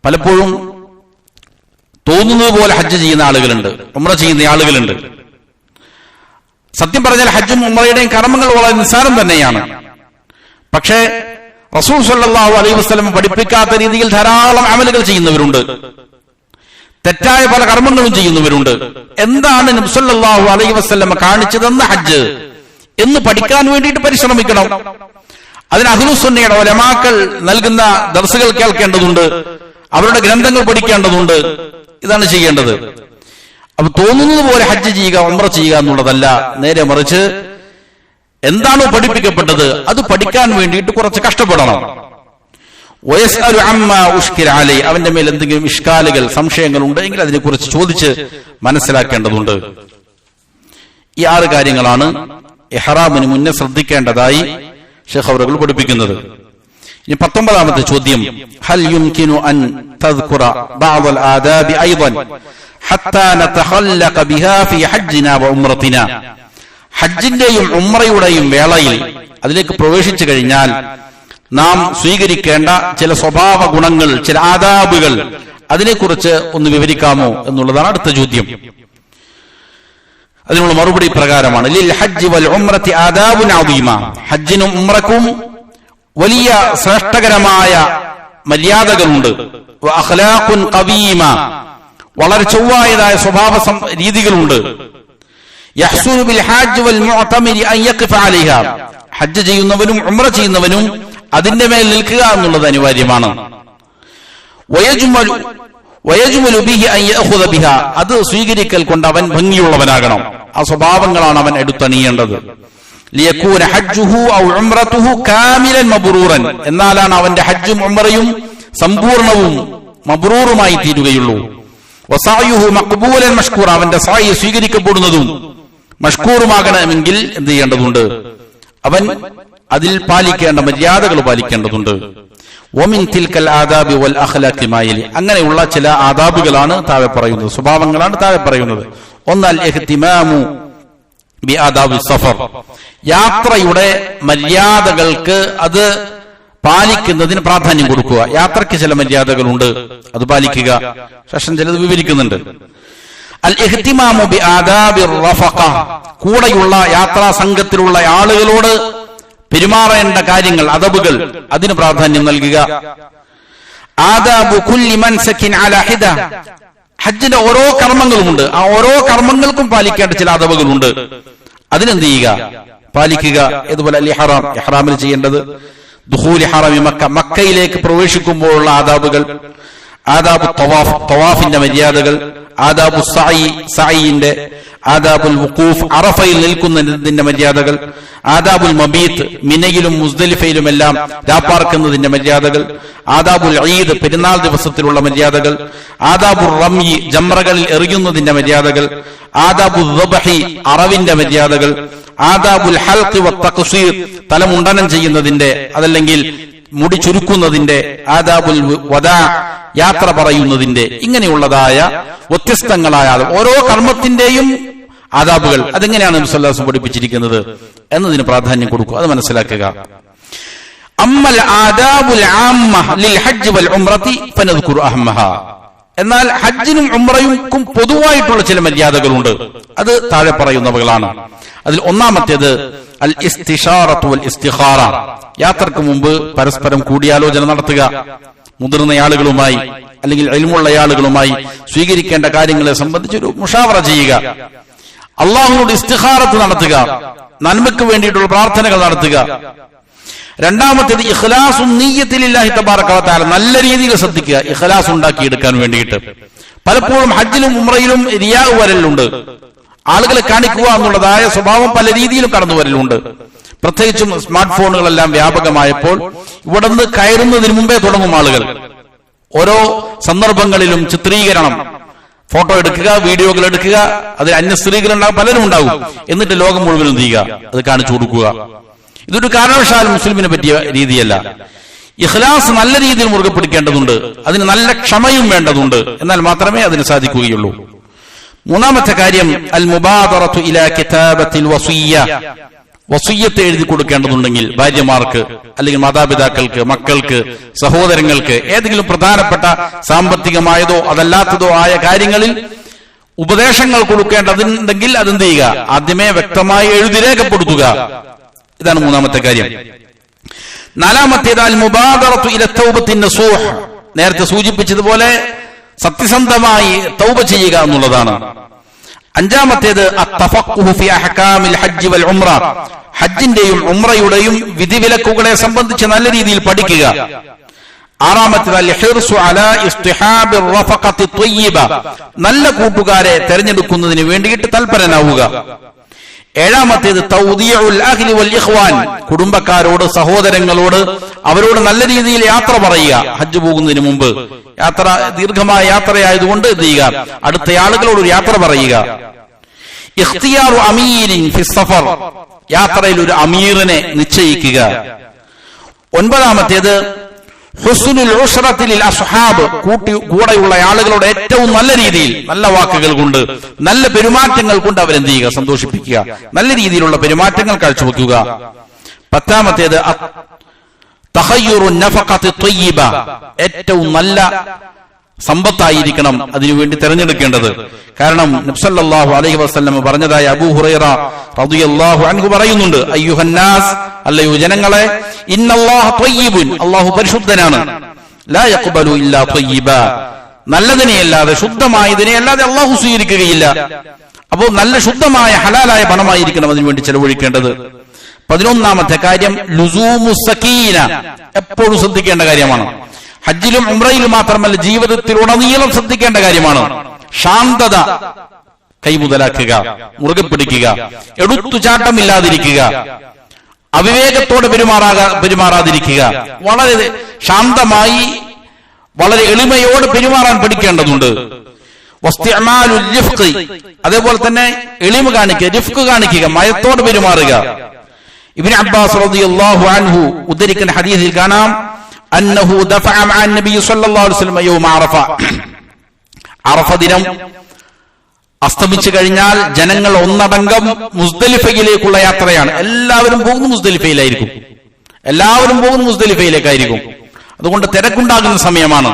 പലപ്പോഴും തോന്നുന്നത് പോലെ ഹജ്ജ് ചെയ്യുന്ന ആളുകളുണ്ട്, ഉംറ ചെയ്യുന്ന ആളുകളുണ്ട്. സത്യം പറഞ്ഞാൽ ഹജ്ജും ഉംറയുടെയും കർമ്മങ്ങൾ വളരെ നിസ്സാരം തന്നെയാണ്. പക്ഷേ റസൂൽ സല്ലല്ലാഹു അലൈഹി വസല്ലം പഠിപ്പിക്കാത്ത രീതിയിൽ ധാരാളം അമലുകൾ ചെയ്യുന്നവരുണ്ട്, തെറ്റായ പല കർമ്മങ്ങളും ചെയ്യുന്നവരുണ്ട്. എന്താണ് നബി സല്ലല്ലാഹു അലൈഹി വസല്ലം കാണിച്ചതെന്ന് ഹജ്ജ് എന്ന് പഠിക്കാൻ വേണ്ടിയിട്ട് പരിശ്രമിക്കണം. അതിന് അഹ്ലുസുന്നയുടെ ഉലമാക്കൾ നൽകുന്ന ദർസുകൾ കേൾക്കേണ്ടതുണ്ട്, അവരുടെ ഗ്രന്ഥങ്ങൾ പഠിക്കേണ്ടതുണ്ട്. ഇതാണ് ചെയ്യേണ്ടത്. അപ്പൊ തോന്നുന്നത് പോലെ ഹജ്ജ് ചെയ്യുക, ഉംറ ചെയ്യുക എന്നുള്ളതല്ല. നേരെ മറിച്ച് എന്താണോ പഠിപ്പിക്കപ്പെട്ടത് അത് പഠിക്കാൻ വേണ്ടിയിട്ട് കുറച്ച് കഷ്ടപ്പെടണം. വയസ്അലു അമ്മാ ഉഷ്കില അലൈ, അവന്റെ മേൽ എന്തെങ്കിലും ഇഷ്കാലുകൾ, സംശയങ്ങൾ ഉണ്ടെങ്കിൽ അതിനെക്കുറിച്ച് ചോദിച്ച് മനസ്സിലാക്കേണ്ടതുണ്ട്. ഈ 6 കാര്യങ്ങളാണ് ഇഹ്റാമിന് മുന്നേ ശ്രദ്ധിക്കേണ്ടതായി ശൈഖ് അവറുകൾ പഠിപ്പിക്കുന്നത്. ഇനി 19ാമത്തെ ചോദ്യം, ഹൽ യുംകിനു അൻ തദ്കുറ ബഅദ് അൽ ആദാബി ഐദൻ ഹത്താ നതഖല്ലഖ ബിഹാ ഫീ ഹജ്ജിനാ വ ഉംറതിനാ. ഹജ്ജിന്റെയും ഉംറയുടെയും വേളയിൽ അതിലേക്ക് പ്രവേശിച്ചു കഴിഞ്ഞാൽ നാം സ്വീകരിക്കേണ്ട ചില സ്വഭാവ ഗുണങ്ങൾ, ചില ആദാബുകൾ, അതിനെക്കുറിച്ച് ഒന്ന് വിവരിക്കാമോ എന്നുള്ളതാണ് അടുത്ത ചോദ്യം. അതിനുള്ള മറുപടി പ്രകാരമാണ്, ലിൽ ഹജ്ജി വൽ ഉംറതി ആദാബുൻ അദീമ. ഹജ്ജിനും ഉംറക്കും വലിയ ശ്രേഷ്ഠകരമായ മര്യാദകളുണ്ട്. വ അഖ്ലാഖുൻ ഖവീമ, വളരെ ചൊവ്വായതായ സ്വഭാവ രീതികളുണ്ട്. യഹ്സുനു ബിൽ ഹാജ് വൽ മുഅ്തമിരി അൻ യഖിഫ അലൈഹാ. ഹജ്ജ് ചെയ്യുന്നവനും ഉംറ ചെയ്യുന്നവനും അതിന്റെ മേൽ നിൽക്കുക എന്നുള്ളത് അനിവാര്യമാണ്. വയജ്മലു ബിഹി അൻ യഅഖുദ ബിഹാ, അത് സ്വീകരിക്കൽ കൊണ്ട് അവൻ ഭംഗിയുള്ളവനാകണം. ആ സ്വഭാവങ്ങളാണ് അവൻ എടുത്തണിയേണ്ടത്. ലിയകൂന ഹജ്ജുഹു ഔ ഉംറതുഹു കാമിലൻ മബ്റൂറൻ, എന്നാലാണ് അവന്റെ ഹജ്ജും ഉംറയും സമ്പൂർണവും മബ്റൂറുമായി തീരുകയുള്ളൂ. വസഅയുഹു മഖ്ബൂലൻ മഷ്കൂറ, അവന്റെ സഅയ് സ്വീകരിക്കപ്പെടുന്നതും മഷ്കൂറുമാകണമെങ്കിൽ എന്ത് ചെയ്യേണ്ടതുണ്ട്? അവൻ അതിൽ പാലിക്കേണ്ട മര്യാദകൾ പാലിക്കേണ്ടതുണ്ട്. വമിൻ തിൽക്കൽ ആദാബി വൽ അഖ്ലാഖി മായലി, അങ്ങനെയുള്ള ചില ആദാബുകളാണ് താഴെ പറയുന്നത്, സ്വഭാവങ്ങളാണ് താഴെ പറയുന്നത്. ഒന്നൽ ഇഹ്തിമാമു ബി ആദാബി സഫർ, യാത്രയുടെ മര്യാദകൾക്ക് അത് പാലിക്കുന്നതിന് പ്രാധാന്യം കൊടുക്കുക. യാത്രയ്ക്ക് ചില മര്യാദകളുണ്ട്, അത് പാലിക്കുക. ശേഷം ചിലത് വിവരിക്കുന്നുണ്ട്. അൽ ഇഹ്തിമാമു ബി ആദാബിർ റഫഖ, കൂടെയുള്ള യാത്രാ സംഘത്തിലുള്ള ആളുകളോട് പെരുമാറേണ്ട കാര്യങ്ങൾ, അദബുകൾ, അതിന് പ്രാധാന്യം നൽകുക. ആദാബു കുല്ലി മൻസകിൻ അലാ ഹിദ, ഹജ്ജിന്റെ ഓരോ കർമ്മങ്ങളുമുണ്ട്, ആ ഓരോ കർമ്മങ്ങൾക്കും പാലിക്കേണ്ട ചില അദബുകളുണ്ട്, അതിനെന്ത് ചെയ്യുക, പാലിക്കുക. ഇതുപോലെ അൽ ഇഹ്റാം, ഇഹ്റാമിൽ ചെയ്യേണ്ടത്, ദുഖൂലി ഹറമി മക്ക, മക്കയിലേക്ക് പ്രവേശിക്കുമ്പോഴുള്ള ആദാബുകൾ, ആദാബു തവാഫ്, തവാഫിന്റെ മര്യാദകൾ, ആദാബു സഅയി, സഅയിന്റെ, ആദാബുൽ വുഖൂഫ്, അറഫയിൽ നിൽക്കുന്നതിന്റെ മര്യാദകൾ, ആദാബുൽ മബീത്ത്, മിനയിലും മുസ്ദലിഫയിലുമെല്ലാം രാപ്പാർക്കുന്നതിന്റെ മര്യാദകൾ, ആദാബുൽ ഈദ്, പെരുന്നാൾ ദിവസത്തിലുള്ള മര്യാദകൾ, ആദാബുൽ റംയി, ജംറകളിൽ എറിയുന്നതിന്റെ മര്യാദകൾ, ആദാബുൽ ദബ്ഹി, അറവിന്റെ മര്യാദകൾ, ആദാബുൽ ഹൽഖി വത്തഖ്സീർ, തലമുണ്ടനം ചെയ്യുന്നതിന്റെ, അതല്ലെങ്കിൽ മുടി ചുരുക്കുന്നതിന്റെ, ആദാബുൽ വദാ, യാത്ര പറയുന്നതിന്റെ, ഇങ്ങനെയുള്ളതായ വ്യത്യസ്തങ്ങളായ ഓരോ കർമ്മത്തിന്റെയും ആദാബുകൾ, അതെങ്ങനെയാണ് നബി സല്ലല്ലാഹു അലൈഹി വസല്ലം പഠിപ്പിച്ചിരിക്കുന്നത് എന്നതിന് പ്രാധാന്യം കൊടുക്കുക, അത് മനസ്സിലാക്കുക. അമ്മൽ ആദാബുൽ ആമ്മ ലിൽ ഹജ്ജ് വൽ ഉംറതി ഫനദ്കുറു അഹമ്മഹാ, എന്നാൽ ഹജ്ജിനും ഉംറയ്ക്കും പൊതുവായിട്ടുള്ള ചില മര്യാദകളുണ്ട്, അത് താഴെ പറയുന്നവകളാണ്. അതിൽ ഒന്നാമത്തേത് അൽ ഇസ്തിഷാറത്തു വൽ ഇസ്തിഖാറ, യാത്രക്ക് മുമ്പ് പരസ്പരം കൂടിയാലോചന നടത്തുക. മുതിർന്ന ആളുകളുമായി അല്ലെങ്കിൽ ഇൽമുള്ള ആളുകളുമായി സ്വീകരിക്കേണ്ട കാര്യങ്ങളെ സംബന്ധിച്ച് ഒരു മുഷാവറ ചെയ്യുക. അള്ളാഹുവോട് ഇസ്തിഖാറത്ത് നടത്തുക, നന്മയ്ക്ക് വേണ്ടിയിട്ടുള്ള പ്രാർത്ഥനകൾ നടത്തുക. രണ്ടാമത്തേത് ഇഖ്ലാസുൻ നിയ്യത്തി ലില്ലാഹി തബാറക വ തആല, നല്ല രീതിയിൽ ശ്രദ്ധിക്കുക, ഇഖ്ലാസ് ഉണ്ടാക്കിയെടുക്കാൻ വേണ്ടിയിട്ട്. പലപ്പോഴും ഹജ്ജിലും ഉംറയിലും റിയാ വരലുണ്ട്, ആളുകളെ കാണിക്കുക എന്നുള്ളതായ സ്വഭാവം പല രീതിയിലും കടന്നു വരലുണ്ട്. പ്രത്യേകിച്ചും സ്മാർട്ട് ഫോണുകളെല്ലാം വ്യാപകമായപ്പോൾ ഇവിടെ നിന്ന് കയറുന്നതിന് മുമ്പേ തുടങ്ങും ആളുകൾ ഓരോ സന്ദർഭങ്ങളിലും ചിത്രീകരണം, ഫോട്ടോ എടുക്കുക, വീഡിയോകൾ എടുക്കുക, അതിൽ അന്യ സ്ത്രീകൾ പലരും ഉണ്ടാകും, എന്നിട്ട് ലോകം മുഴുവനും ചെയ്യുക, അത് കാണിച്ചു കൊടുക്കുക. ഇതൊരു കാരണവശാലും മുസ്ലിമിനെ പറ്റിയ രീതിയല്ല. ഇഖ്ലാസ് നല്ല രീതിയിൽ മുറുകെ പിടിക്കേണ്ടതുണ്ട്, അതിന് നല്ല ക്ഷമയും വേണ്ടതുണ്ട്, എന്നാൽ മാത്രമേ അതിന് സാധിക്കുകയുള്ളൂ. മൂന്നാമത്തെ കാര്യം അൽ മുബാദറത്തു ഇലാ കിതാബത്തിൽ വസിയ്യ, വസിയ്യത്ത് എഴുതി കൊടുക്കേണ്ടതുണ്ടെങ്കിൽ ഭാര്യമാർക്ക് അല്ലെങ്കിൽ മാതാപിതാക്കൾക്ക്, മക്കൾക്ക്, സഹോദരങ്ങൾക്ക് ഏതെങ്കിലും പ്രധാനപ്പെട്ട സാമ്പത്തികമായതോ അതല്ലാത്തതോ ആയ കാര്യങ്ങളിൽ ഉപദേശങ്ങൾ കൊടുക്കേണ്ടതുണ്ടെങ്കിൽ അതെന്ത് ചെയ്യുക, ആദ്യമേ വ്യക്തമായി എഴുതി രേഖപ്പെടുത്തുക. ഇതാണ് മൂന്നാമത്തെ കാര്യം. നാലാമത്തേത് അൽ മുബാദറത്തു ഇല തൗബത്തിൻ നസൂഹ്, നേരത്തെ സൂചിപ്പിച്ചതുപോലെ സത്യസന്ധമായി തൗബ ചെയ്യുക എന്നുള്ളതാണ്. അഞ്ചാമത്തേത് അത്തഫഖുഹു ഫി അഹ്കാമിൽ ഹജ്ജ് വൽ ഉംറ, ഹജ്ജിന്റെയും ഉംറയുടെയും വിധിവിലക്കുകളെ സംബന്ധിച്ച് നല്ല രീതിയിൽ പഠിക്കുക. ആറാമത്തേത് അൽ ഹിർസു അലാ ഇസ്തിഹാബിർ റഫഖത്തി ത്വയ്യിബ, നല്ല കൂട്ടുകാരെ തെരഞ്ഞെടുക്കുന്നതിന് വേണ്ടിയിട്ട് തൽപരനാവുക. ഏഴാമത്തേത് തൗദിഉൽ അഹ്ലി വൽ ഇഖ്വാൻ, കുടുംബക്കാരോട്, സഹോദരങ്ങളോട്, അവരോട് നല്ല രീതിയിൽ യാത്ര പറയുക. ഹജ്ജ് പോകുന്നതിന് മുമ്പ്, യാത്ര ദീർഘമായ യാത്രയായതുകൊണ്ട് എന്ത് ചെയ്യുക, അടുത്ത ആളുകളോട് ഒരു യാത്ര പറയുക. ഇഖ്തിയാറു അമീരിൻ ഫി സഫർ, യാത്രയിൽ ഒരു അമീറിനെ നിശ്ചയിക്കുക. ഒൻപതാമത്തേത് ഹുസ്നുൽ ഉശ്റത്തി ലിൽ അസ്ഹാബ്, കൂടെയുള്ള ആളുകളോട് ഏറ്റവും നല്ല രീതിയിൽ, നല്ല വാക്കുകൾ കൊണ്ട്, നല്ല പെരുമാറ്റങ്ങൾ കൊണ്ട് അവരെന്ത് ചെയ്യുക, സന്തോഷിപ്പിക്കുക, നല്ല രീതിയിലുള്ള പെരുമാറ്റങ്ങൾ കാഴ്ചവെക്കുക. പത്താമത്തേത് തഖയ്യുറു നഫഖത്തി ത്വയ്യിബ, ഏറ്റവും നല്ല സമ്പത്തായിരിക്കണം അതിനുവേണ്ടി തെരഞ്ഞെടുക്കേണ്ടത്. കാരണം നബി സല്ലല്ലാഹു അലൈഹി വസല്ലം പറഞ്ഞതായ അബൂ ഹുറൈറ റളിയല്ലാഹു അൻഹു പറയുന്നുണ്ട്, അയ്യുഹന്നാസ്, അല്ലയോ ജനങ്ങളെ, ഇന്നല്ലാഹ ത്വയ്യിബുൻ, അല്ലാഹു പരിശുദ്ധനാണ്, ലാ യഖ്ബലു ഇല്ലാ ത്വയ്യിബ, നല്ലതിനെയല്ലാതെ, ശുദ്ധമായതിനെയല്ലാതെ അല്ലാഹു സ്വീകരിക്കുകയില്ല. അപ്പോൾ നല്ല ശുദ്ധമായ ഹലാലായ പണമായിരിക്കണം അതിനുവേണ്ടി ചെലവഴിക്കേണ്ടത്. 11ാമത്തെ കാര്യം ലുസൂമു സകീന, എപ്പോഴും ശ്രദ്ധിക്കേണ്ട കാര്യമാണ്. ഹജ്ജിലും ഉംറയിലും മാത്രമല്ല, ജീവിതത്തിലുടനീളം ശ്രദ്ധിക്കേണ്ട കാര്യമാണ്. ശാന്തത കൈമുതലാക്കുക, മുറുകെ പിടിക്കുക, എടുത്തുചാട്ടമില്ലാതിരിക്കുക, അവിവേകത്തോടെ പെരുമാറാതിരിക്കുക, വളരെ ശാന്തമായി വളരെ എളിമയോട് പെരുമാറാൻ പഠിക്കേണ്ടതുണ്ട്. വസ്തിഅമാലുൽ റിഫ്ഖ്, അതേപോലെ തന്നെ എളിമ കാണിക്കുക, റിഫ്ഖ് കാണിക്കുക, മയത്തോട് പെരുമാറുക. ഇബ്നു അബ്ബാസ് റളിയല്ലാഹു അൻഹു ഉദ്ധരിക്കുന്ന ഹദീസിൽ കാണാം, അന്നഹു ദഫഅ മഅ നബി സല്ലല്ലാഹു അലൈഹി വസല്ലം യൗമ അറഫ, അറഫ ദിനം അസ്തമിച്ചു കഴിഞ്ഞാൽ ജനങ്ങൾ ഒന്നടങ്കം മുസ്ദലിഫയിലേക്കുള്ള യാത്രയാണ്. എല്ലാവരും പോകുന്നു മുസ്ദലിഫയിലായിരിക്കും. എല്ലാവരും പോകുന്നത് മുസ്ദലിഫയിലേക്കായിരിക്കും. അതുകൊണ്ട് തിരക്കുണ്ടാകുന്ന സമയമാണ്.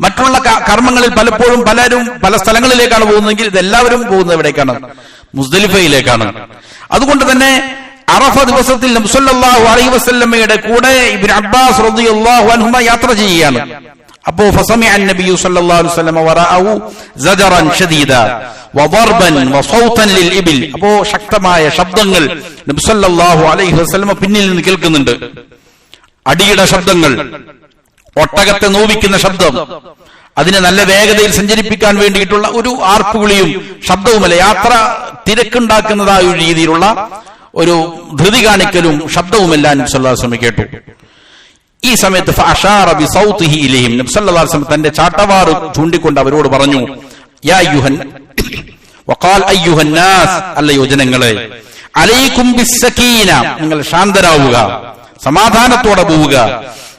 മറ്റുള്ള കർമ്മങ്ങളിൽ പലപ്പോഴും പലരും പല സ്ഥലങ്ങളിലേക്കാണ് പോകുന്നതെങ്കിൽ ഇതെല്ലാവരും പോകുന്നത് എവിടേക്കാണ്? മുസ്ദലിഫയിലേക്കാണ്. അതുകൊണ്ട് തന്നെ അറഫ ദിവസത്തിൽ നബി സല്ലല്ലാഹു അലൈഹി വസല്ലമയുടെ കൂടെ ഇബ്നു അബ്ബാസ് റളിയല്ലാഹു അൻഹുമ യാത്ര ചെയ്യുകയാണ്. അപ്പോ ഫസമിഅ അൻ-നബിയ്യു സല്ലല്ലാഹു അലൈഹി വസല്ലമ വറഅഹു സജറൻ ശദീദ വദർബൻ വസൗതൻ ലിൽ-ഇബിൽ. അപ്പോ ശക്തമായ ശബ്ദങ്ങൾ നബി സല്ലല്ലാഹു അലൈഹി വസല്ലമ പിന്നിൽ നിന്ന് കേൾക്കുന്നുണ്ട്. അടിയുടെ ശബ്ദങ്ങൾ, ഒട്ടകത്തെ നോവിക്കുന്ന ശബ്ദം, അതിനെ നല്ല വേഗതയിൽ സഞ്ചരിപ്പിക്കാൻ വേണ്ടിയിട്ടുള്ള ഒരു ആർപ്പുവിളിയും ശബ്ദവുമല്ല, യാത്ര തിരക്കുണ്ടാക്കുന്നതായ ഒരു രീതിയിലുള്ള ഒരു ധൃതി കാണിക്കലും ശബ്ദവുമെല്ലാം നബി സല്ലല്ലാഹു അലൈഹി വസല്ലം കേട്ടു. ഈ സമയത്ത് ഫഅശാറ ബിസൗതിഹി ഇലൈഹിം, നബി സല്ലല്ലാഹു അലൈഹി വസല്ലം തന്റെ ചാട്ടവാറ് ചൂണ്ടിക്കൊണ്ട് അവരോട് പറഞ്ഞു, യാ അയ്യുഹൻ വഖാൽ അയ്യുഹൻ നാസ്, അല്ലയോ ജനങ്ങളെ, അലൈക്കും ബിസ്സകീന, നിങ്ങൾ ശാന്തരാവുക, സമാധാനത്തോടെ പോവുക.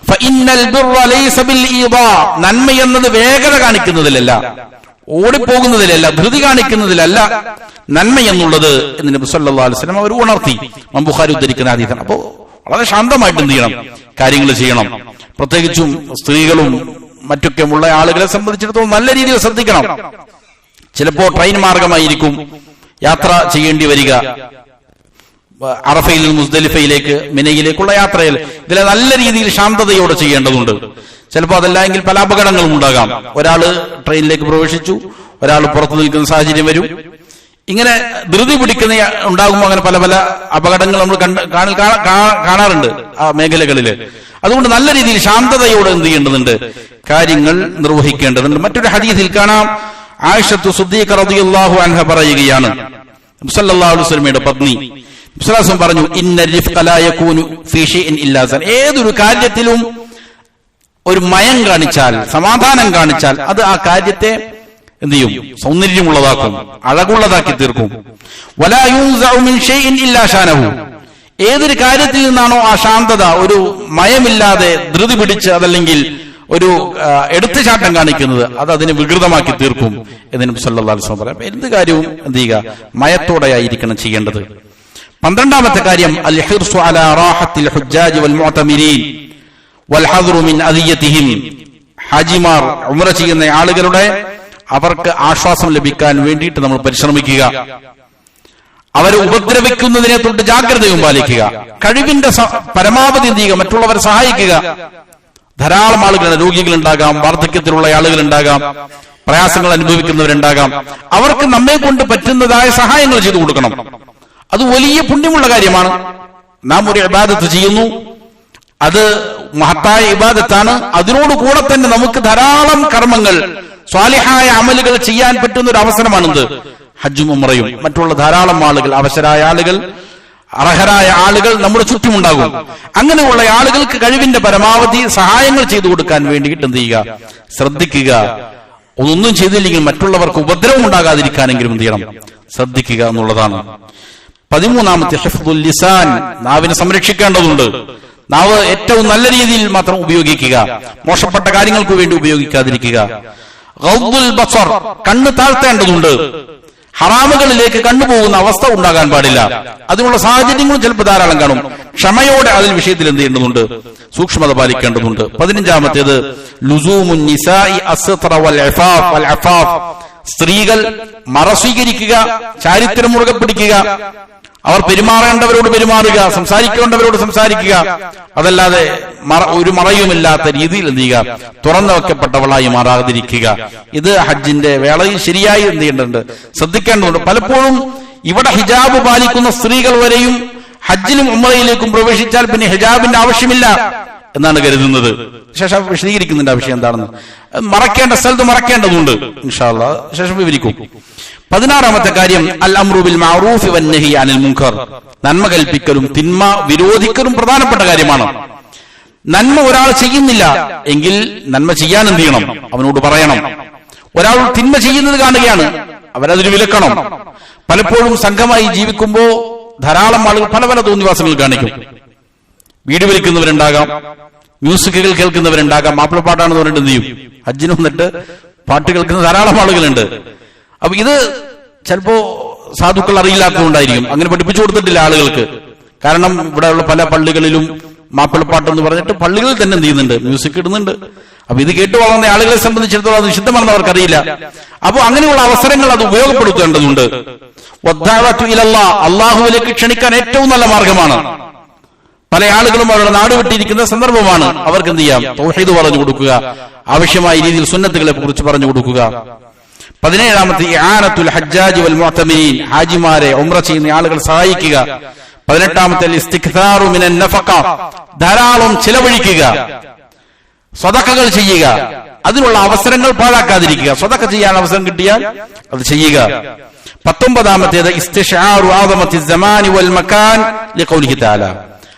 ഫഇന്നൽ ബിർറ ലൈസ ബിൽ ഈദാ, നന്മ എന്നത് വേഗത കാണിക്കുന്നതിലല്ല, ഓടിപ്പോകുന്നതിലല്ല, ധൃതി കാണിക്കുന്നതിലല്ല നന്മ എന്നുള്ളത് എന്ന് നബി സല്ലല്ലാഹു അലൈഹി വസല്ലം അവർ ഉണർത്തി. ഇമാം ബുഖാരി ഉദ്ധരിക്കുന്ന ഹദീസാണ്. അപ്പോൾ വളരെ ശാന്തമായിട്ട് എന്ത് ചെയ്യണം? കാര്യങ്ങൾ ചെയ്യണം. പ്രത്യേകിച്ചും സ്ത്രീകളും മറ്റൊക്കെയുള്ള ആളുകളെ സംബന്ധിച്ചിടത്തോളം നല്ല രീതിയിൽ ശ്രദ്ധിക്കണം. ചിലപ്പോ ട്രെയിൻ മാർഗമായിരിക്കും യാത്ര ചെയ്യേണ്ടി വരിക, അറഫയിൽ നിന്ന് മുസ്ദലിഫയിലേക്ക് മിനയിലേക്കുള്ള യാത്രയിൽ. ഇതിലെ നല്ല രീതിയിൽ ശാന്തതയോടെ ചെയ്യേണ്ടതുണ്ട്. ചിലപ്പോൾ അതല്ല എങ്കിൽ പല അപകടങ്ങളും ഉണ്ടാകാം. ഒരാള് ട്രെയിനിലേക്ക് പ്രവേശിച്ചു, ഒരാൾ പുറത്തു നിൽക്കുന്ന സാഹചര്യം വരും. ഇങ്ങനെ ധൃതി പിടിക്കുന്ന ഉണ്ടാകുമ്പോൾ അങ്ങനെ പല പല അപകടങ്ങൾ നമ്മൾ കാണാറുണ്ട് ആ മേഖലകളില്. അതുകൊണ്ട് നല്ല രീതിയിൽ ശാന്തതയോടെ എന്ത് ചെയ്യേണ്ടതുണ്ട്? കാര്യങ്ങൾ നിർവഹിക്കേണ്ടതുണ്ട്. മറ്റൊരു ഹദീസിൽ കാണാം, ആയിഷത്തു സിദ്ദീഖ റളിയല്ലാഹു അൻഹ പറയുകയാണ്, നബി സല്ലല്ലാഹു അലൈഹി വസല്ലമയുടെ പത്നി വിശ്വാസം പറഞ്ഞു, ഇന്ന റിഫ്ഖ ലാ യകൂനു ഫീ ഷൈഇൻ ഇല്ലാ സൻ, ഏതൊരു കാര്യത്തിലും ഒരു മയം കാണിച്ചാൽ, സമാധാനം കാണിച്ചാൽ അത് ആ കാര്യത്തെ എന്ത് ചെയ്യും? സൗന്ദര്യമുള്ളതാക്കും, അഴകുള്ളതാക്കി തീർക്കും. വലാ യുൻസഉ മിൻ ഷൈഇൻ ഇല്ലാ ഷാനഹു, ഏതൊരു കാര്യത്തിൽ നിന്നാണോ ആ ശാന്തത, ഒരു മയമില്ലാതെ ധൃതി പിടിച്ച് അതല്ലെങ്കിൽ ഒരു എടുത്തുചാട്ടം കാണിക്കുന്നത്, അത് അതിനെ വികൃതമാക്കി തീർക്കും എന്ന് നബി സല്ലല്ലാഹു അലൈഹി വസല്ലം പറയാം. എന്ത് കാര്യവും എന്ത് ചെയ്യുക? മയത്തോടെയായിരിക്കണം ചെയ്യേണ്ടത്. 12ാമത്തെ കാര്യം, അൽ ഹിർസു അലാ റാഹത്തിൽ ഹുജ്ജാജ് വൽ മുഅ്തമിരീൻ വൽ ഹദ്റു മിൻ അദിയതിഹിം, ഹാജിമാർ ഉംറ ചെയ്യുന്ന ആളുകളുടെ അവർക്ക് ആശ്വാസം ലഭിക്കാൻ വേണ്ടിയിട്ട് നമ്മൾ പരിശ്രമിക്കുക. അവരെ ഉപദ്രവിക്കുന്നതിനെ തൊട്ട് ജാഗ്രതയും പാലിക്കുക. കഴിവിന്റെ പരമാവധി എന്ത് ചെയ്യുക? മറ്റുള്ളവരെ സഹായിക്കുക. ധാരാളം ആളുകളുണ്ട്, രോഗികളുണ്ടാകാം, വാർദ്ധക്യത്തിലുള്ള ആളുകളുണ്ടാകാം, പ്രയാസങ്ങൾ അനുഭവിക്കുന്നവരുണ്ടാകാം. അവർക്ക് നമ്മെ കൊണ്ട് പറ്റുന്നതായ സഹായങ്ങൾ ചെയ്തു കൊടുക്കണം. അത് വലിയ പുണ്യമുള്ള കാര്യമാണ്. നാം ഒരു ഇബാദത്ത് ചെയ്യുന്നു, അത് മഹത്തായ ഇബാദത്താണ്. അതിനോടുകൂടെ തന്നെ നമുക്ക് ധാരാളം കർമ്മങ്ങൾ, സ്വാലിഹായ അമലുകൾ ചെയ്യാൻ പറ്റുന്ന ഒരു അവസരമാണിത്. ഹജ്ജും ഉംറയും. മറ്റുള്ള ധാരാളം ആളുകൾ, അവശരായ ആളുകൾ, അർഹരായ ആളുകൾ നമ്മുടെ ചുറ്റുമുണ്ടാകും. അങ്ങനെയുള്ള ആളുകൾക്ക് കഴിവിന്റെ പരമാവധി സഹായങ്ങൾ ചെയ്തു കൊടുക്കാൻ വേണ്ടിയിട്ട് എന്ത് ചെയ്യുക? ശ്രദ്ധിക്കുക. ഒന്നും ചെയ്തില്ലെങ്കിൽ മറ്റുള്ളവർക്ക് ഉപദ്രവം ഉണ്ടാകാതിരിക്കാനെങ്കിലും എന്ത് ചെയ്യണം? ശ്രദ്ധിക്കുക എന്നുള്ളതാണ്. 13ാമത്തെ ഹിഫ്ദുൽ ലിസാൻ, നാവിനെ സംരക്ഷിക്കേണ്ടതുണ്ട്. നാവ് ഏറ്റവും നല്ല രീതിയിൽ മാത്രം ഉപയോഗിക്കുക, മോശപ്പെട്ട കാര്യങ്ങൾക്ക് വേണ്ടി ഉപയോഗിക്കാതിരിക്കുക. ഗദ്ദുൽ ബസർ, കണ്ണ് താഴ്ത്തേണ്ടതുണ്ട്. ഹറാമുകളിലേക്ക് കണ്ണുപോകുന്ന അവസ്ഥ ഉണ്ടാകാൻ പാടില്ല. അതിനുള്ള സാഹചര്യങ്ങളും ചിലപ്പോൾ ധാരാളം കാണും. ക്ഷമയോടെ അതിൽ വിഷയത്തിൽ എന്ത് ചെയ്യേണ്ടതുണ്ട്? സൂക്ഷ്മത പാലിക്കേണ്ടതുണ്ട്. 15ാമത്തേത് ലുസൂമുൻ നിസാഇ അസ്ത്ര വൽ ഇഫാഫ് വൽ അഫാഫ്, സ്ത്രീകൾ മറ സ്വീകരിക്കുക, ചാരിത്രം മുറുകെ പിടിക്കുക. അവർ പെരുമാറേണ്ടവരോട് പെരുമാറുക, സംസാരിക്കേണ്ടവരോട് സംസാരിക്കുക. അതല്ലാതെ ഒരു മറയുമില്ലാത്ത രീതിയിൽ എന്ത് ചെയ്യുക? തുറന്നു വെക്കപ്പെട്ടവളായി മാറാതിരിക്കുക. ഇത് ഹജ്ജിന്റെ വേളയിൽ ശരിയായി എന്ത് ചെയ്യേണ്ടതുണ്ട്? ശ്രദ്ധിക്കേണ്ടതുണ്ട്. പലപ്പോഴും ഇവിടെ ഹിജാബ് പാലിക്കുന്ന സ്ത്രീകൾ വരെയും ഹജ്ജിലും ഉംറയിലേക്കും പ്രവേശിച്ചാൽ പിന്നെ ഹിജാബിന്റെ ആവശ്യമില്ല എന്നാണ് കരുതുന്നത്. ശേഷം വിശദീകരിക്കുന്നുണ്ട് ആ വിഷയം എന്താണെന്ന്. മറക്കേണ്ട സ്ഥലത്ത് മറക്കേണ്ടതുണ്ട്. ഇൻഷാ അല്ലാഹ് ശേഷം വിവരിക്കും. 16ാമത്തെ കാര്യം, അൽ അംറു ബിൽ മഅറൂഫ് വൻ നഹി അനിൽ മുൻകർ, നന്മ കൽപ്പിക്കലും തിന്മ വിരോധിക്കലും പ്രധാനപ്പെട്ട കാര്യമാണ്. നന്മ ഒരാൾ ചെയ്യുന്നില്ല എങ്കിൽ നന്മ ചെയ്യാൻ എന്ത് ചെയ്യണം? അവനോട് പറയണം. ഒരാൾ തിന്മ ചെയ്യുന്നത് കാണുകയാണ്, അവരതിന് വിലക്കണം. പലപ്പോഴും സംഘമായി ജീവിക്കുമ്പോൾ ധാരാളം ആളുകൾ പല പല തോന്നിവാസങ്ങൾ കാണിക്കും. വീട് വലിക്കുന്നവരുണ്ടാകാം, മ്യൂസിക്കുകൾ കേൾക്കുന്നവരുണ്ടാകാം. മാപ്പിളപ്പാട്ടാണെന്ന് പറഞ്ഞിട്ട് എന്ത് ചെയ്യും? ഹജ്ജിന് വന്നിട്ട് പാട്ട് കേൾക്കുന്ന ധാരാളം ആളുകളുണ്ട്. അപ്പൊ ഇത് ചിലപ്പോ സാധുക്കൾ അറിയില്ലാത്തതുകൊണ്ടായിരിക്കും, അങ്ങനെ പഠിപ്പിച്ചു കൊടുത്തിട്ടില്ല ആളുകൾക്ക്. കാരണം ഇവിടെയുള്ള പല പള്ളികളിലും മാപ്പിളപ്പാട്ട് എന്ന് പറഞ്ഞിട്ട് പള്ളികളിൽ തന്നെ എന്ത് ചെയ്യുന്നുണ്ട്, മ്യൂസിക് ഇടുന്നുണ്ട്. അപ്പൊ ഇത് കേട്ട് വളർന്ന ആളുകളെ സംബന്ധിച്ചിടത്തോളം അത് നിഷിദ്ധമാണെന്ന് അവർക്കറിയില്ല. അപ്പൊ അങ്ങനെയുള്ള അവസരങ്ങൾ അത് ഉപയോഗപ്പെടുത്തേണ്ടതുണ്ട്. അള്ളാഹുവിലേക്ക് ക്ഷണിക്കാൻ ഏറ്റവും നല്ല മാർഗമാണ്. പല ആളുകളും അവരുടെ നാട് വിട്ടിരിക്കുന്ന സന്ദർഭമാണ്. അവർക്ക് എന്ത് ചെയ്യാം, തൗഹീദ് പറഞ്ഞു കൊടുക്കുക, ആവശ്യമായ രീതിയിൽ സുന്നത്തുകളെ കുറിച്ച് പറഞ്ഞു കൊടുക്കുക. 17ാമത്തെ ഇആനത്തുൽ ഹജ്ജാജി വൽ മുഅ്തമിരീൻ, ഹാജിമാരെ ഉംറ ചെയ്യുന്ന ആളുകൾ സഹായിക്കുക. 18ാമത്തെ ഇസ്തിക്താറു മിനൻ നഫഖ, ധാരാളം ചിലവഴിക്കുക, സ്വതക്കകൾ ചെയ്യുക, അതിനുള്ള അവസരങ്ങൾ പാഴാക്കാതിരിക്കുക. സ്വതക്ക ചെയ്യാൻ അവസരം കിട്ടിയാൽ അത് ചെയ്യുക. 19ാമത്തേത് ഇസ്തിശ്ആറു ആദമത്തി സമാനി വൽ മകാൻ ലിഖൗലിഹി തആല,